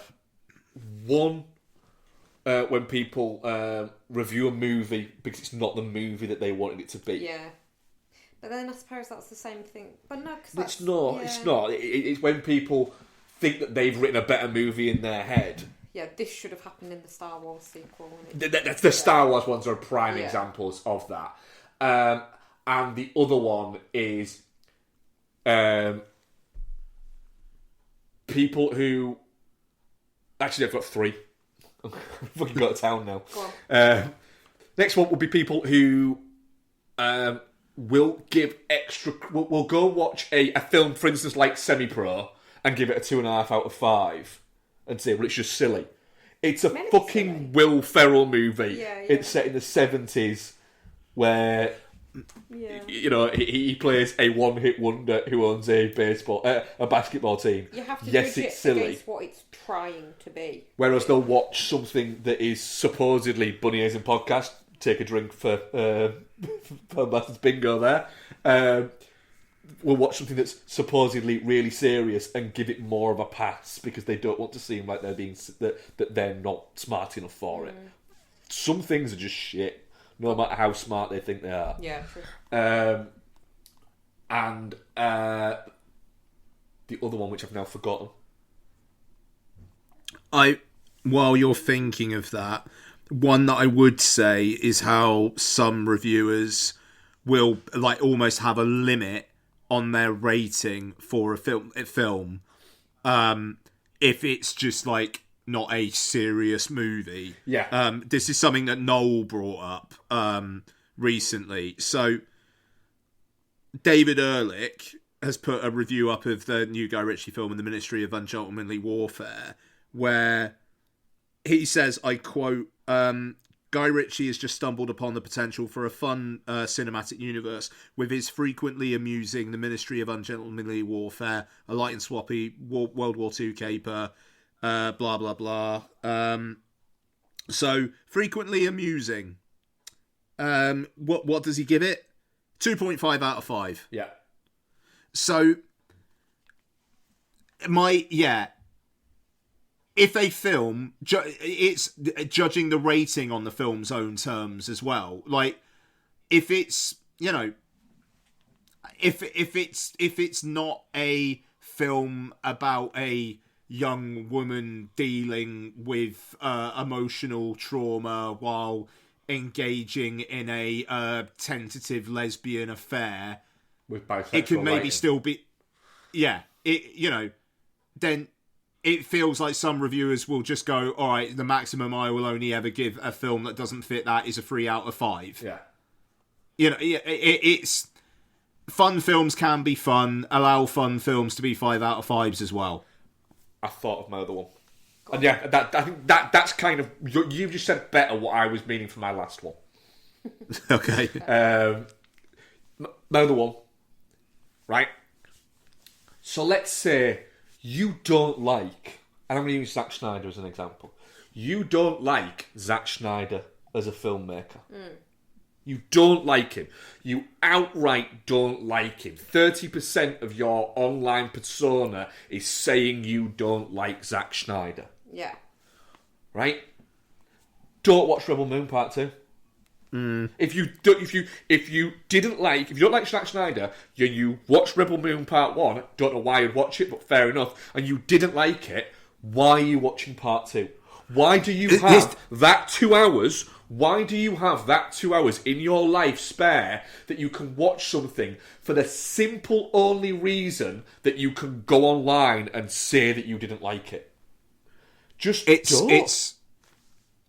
One, when people review a movie because it's not the movie that they wanted it to be. Yeah. But then I suppose that's the same thing. But no, because it's not. Yeah. It's not. It's when people think that they've written a better movie in their head. Yeah, this should have happened in the Star Wars sequel. That's the Star Wars ones are prime examples of that. And the other one is people who... Actually, I've got three. I'm fucking got to town now. Go on. Next one will be people who will give extra... Will go watch a film, for instance, like Semi-Pro, and give it a 2.5 out of 5. And say, well, it's just silly. It's a fucking Will Ferrell movie. Yeah. It's set in the 70s where, you know, he plays a one-hit wonder who owns a basketball team. You have to yes, judge it's it silly. against what it's trying to be. Whereas they'll watch something that is supposedly Bunny Airs and Podcast. Take a drink for Bastard's Bingo there. Will watch something that's supposedly really serious and give it more of a pass because they don't want to seem like they're being that they're not smart enough for it. Some things are just shit, no matter how smart they think they are. Yeah, true. And the other one, which I've now forgotten. While you're thinking of that, one that I would say is how some reviewers will like almost have a limit on their rating for a film if it's just like not a serious movie. Yeah. This is something that Noel brought up recently. So David Ehrlich has put a review up of the new Guy Ritchie film in the Ministry of Ungentlemanly Warfare, where he says, I quote, Guy Ritchie has just stumbled upon the potential for a fun cinematic universe with his frequently amusing The Ministry of Ungentlemanly Warfare, a light and swappy World War II caper, blah, blah, blah. So, frequently amusing. What does he give it? 2.5 out of 5. Yeah. So, if a film, it's judging the rating on the film's own terms as well. Like, if it's, you know, if it's not a film about a young woman dealing with emotional trauma while engaging in a tentative lesbian affair, with bisexual it could maybe writing. still be, then it feels like some reviewers will just go, all right, the maximum I will only ever give a film that doesn't fit that is a 3 out of 5. Yeah. You know, it's... Fun films can be fun. Allow fun films to be 5 out of 5s as well. I thought of my other one. And yeah, I think that's kind of... You just said better what I was meaning for my last one. Okay. My other one. Right? So let's say... You don't like, and I'm going to use Zack Snyder as an example. You don't like Zack Snyder as a filmmaker. You don't like him. You outright don't like him. 30% of your online persona is saying you don't like Zack Snyder. Yeah. Right? Don't watch Rebel Moon Part 2. If you don't like Zack Snyder, you watched Rebel Moon Part 1, don't know why you'd watch it, but fair enough, and you didn't like it, why are you watching Part 2? Why do you have that 2 hours? Why do you have that 2 hours in your life spare that you can watch something for the simple only reason that you can go online and say that you didn't like it?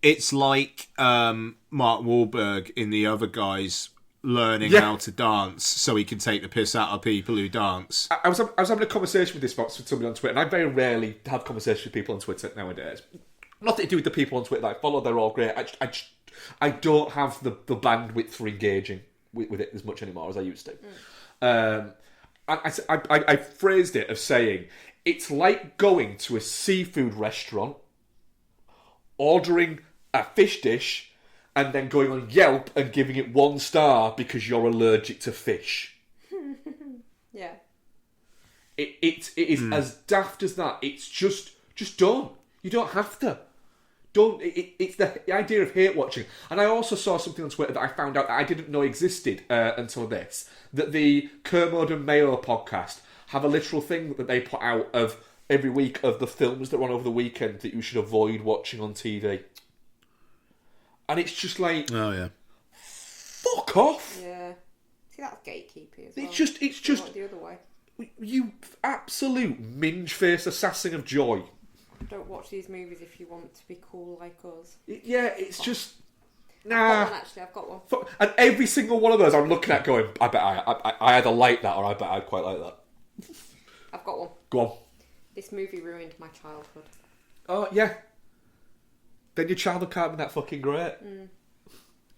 It's like Mark Wahlberg in The Other Guys learning how to dance so he can take the piss out of people who dance. I was having a conversation with somebody on Twitter, and I very rarely have conversations with people on Twitter nowadays. Nothing to do with the people on Twitter that I follow; they're all great. I don't have the bandwidth for engaging with it as much anymore as I used to. I phrased it of saying it's like going to a seafood restaurant, ordering a fish dish, and then going on Yelp and giving it 1 star because you're allergic to fish. Yeah. It is as daft as that. It's just don't. You don't have to. Don't. It's the idea of hate watching. And I also saw something on Twitter that I found out that I didn't know existed until this. That the Kermode and Mayo podcast have a literal thing that they put out of every week of the films that run over the weekend that you should avoid watching on TV. And it's just like, oh yeah, fuck off. Yeah. See, that's gatekeeping as well. It's just Not the other way. you absolute minge-faced assassin of joy. Don't watch these movies if you want to be cool like us. It's just nah. I've got one, actually. I've got one. And every single one of those I'm looking at going, I bet I either like that or I bet I'd quite like that. I've got one. Go on. This movie ruined my childhood. Oh yeah. Then your childhood can't be that fucking great.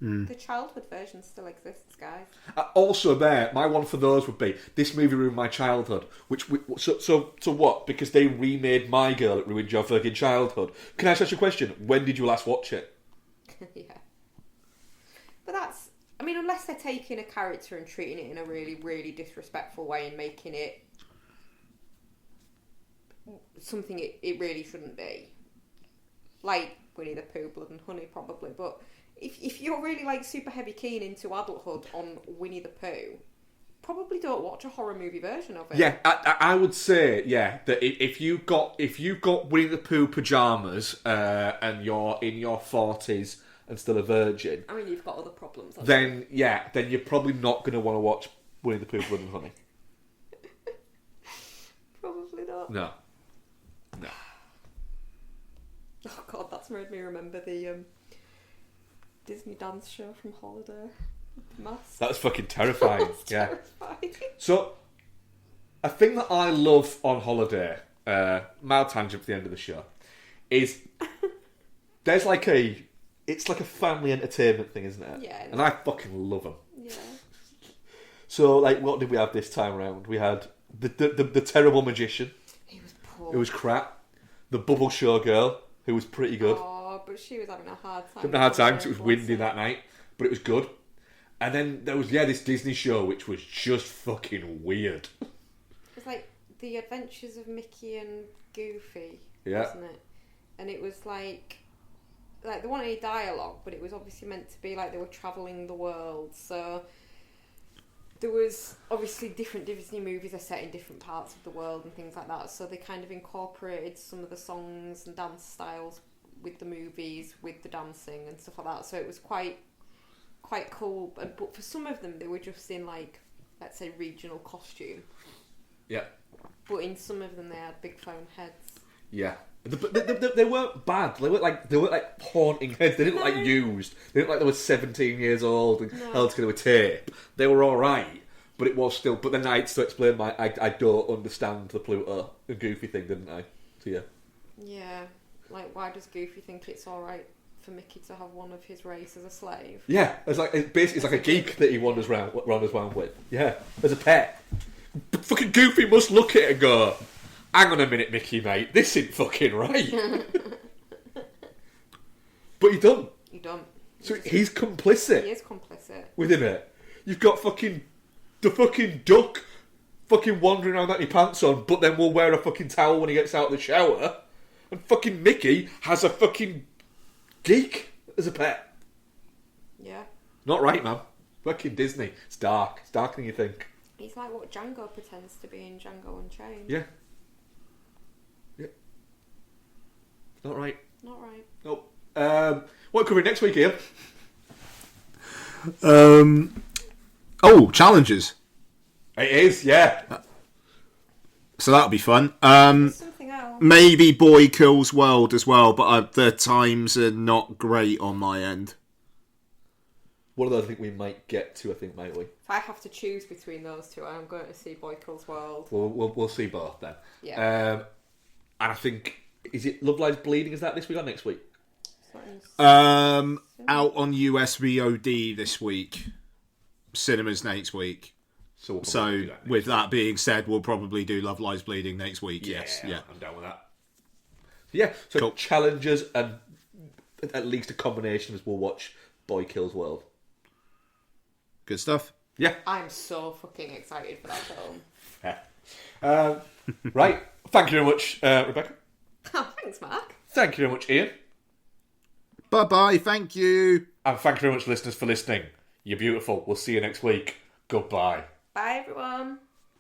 The childhood version still exists, guys. Also, my one for those would be this movie ruined my childhood. So what? Because they remade My Girl, it ruined your fucking childhood. Can I ask you a question? When did you last watch it? Yeah. But that's... I mean, unless they're taking a character and treating it in a really, really disrespectful way and making it something it really shouldn't be. Like Winnie the Pooh, Blood and Honey, probably. But if you're really like super heavy keen into adulthood on Winnie the Pooh, probably don't watch a horror movie version of it. Yeah, I would say that if you've got Winnie the Pooh pajamas and you're in your 40s and still a virgin, I mean, you've got other problems. Then you're probably not going to want to watch Winnie the Pooh, Blood and Honey. Probably not. No. Oh god, that's made me remember the Disney dance show from Holiday. Mask. That's fucking terrifying. Terrifying. So, a thing that I love on Holiday, mild tangent for the end of the show, is there's it's like a family entertainment thing, isn't it? Yeah. And I fucking love them. Yeah. So, what did we have this time around? We had the terrible magician. He was poor. It was crap. The bubble show girl, who was pretty good. Oh, but she was having a hard time. Having a hard time because it was windy that night, but it was good. And then there was this Disney show which was just fucking weird. It was like The Adventures of Mickey and Goofy, Yeah. wasn't it? And it was like there wasn't any dialogue, but it was obviously meant to be like they were travelling the world. So there was obviously different Disney movies are set in different parts of the world and things like that. So they kind of incorporated some of the songs and dance styles with the movies, with the dancing and stuff like that. So it was quite cool. But for some of them, they were just in let's say regional costume. Yeah. But in some of them, they had big foam heads. Yeah. But they weren't bad. They weren't like haunting heads. They didn't look like used. They didn't look like they were 17 years old and held together with tape. They were all right, but it was still. But then I had to explain I don't understand the Pluto and Goofy thing, didn't I? To you. Yeah. Why does Goofy think it's all right for Mickey to have one of his race as a slave? Yeah, it's like a geek that he wanders around with. Yeah, as a pet. But fucking Goofy must look at it and go, hang on a minute, Mickey, mate, this ain't fucking right. But he don't. You don't. So he's complicit. He is complicit. Within it. You've got the fucking duck fucking wandering around without any pants on, but then will wear a fucking towel when he gets out of the shower. And fucking Mickey has a fucking geek as a pet. Yeah. Not right, man. Fucking Disney. It's dark. It's darker than you think. He's like what Django pretends to be in Django Unchained. Yeah. Yeah. Not right. Not right. Nope. What are we covering next week, Ian? Challenges. It is, yeah. So that'll be fun. Something else. Maybe Boy Kills World as well, but the times are not great on my end. One of those I think we might get to, might we? If I have to choose between those two, I'm going to see Boy Kills World. We'll see both then. Yeah. And I think, is it Love Lies Bleeding? Is that this week or next week? Out on US VOD this week. Cinemas next week. So with that being said, we'll probably do Love Lies Bleeding next week. Yes, yeah. I'm down with that. Yeah, so Cool. challenges and at least a combination as we'll watch Boy Kills World. Good stuff. Yeah. I'm so fucking excited for that film. Right. Thank you very much, Rebecca. Oh, thanks, Mark. Thank you very much, Ian. Bye-bye, thank you. And thank you very much, listeners, for listening. You're beautiful. We'll see you next week. Goodbye. Bye, everyone.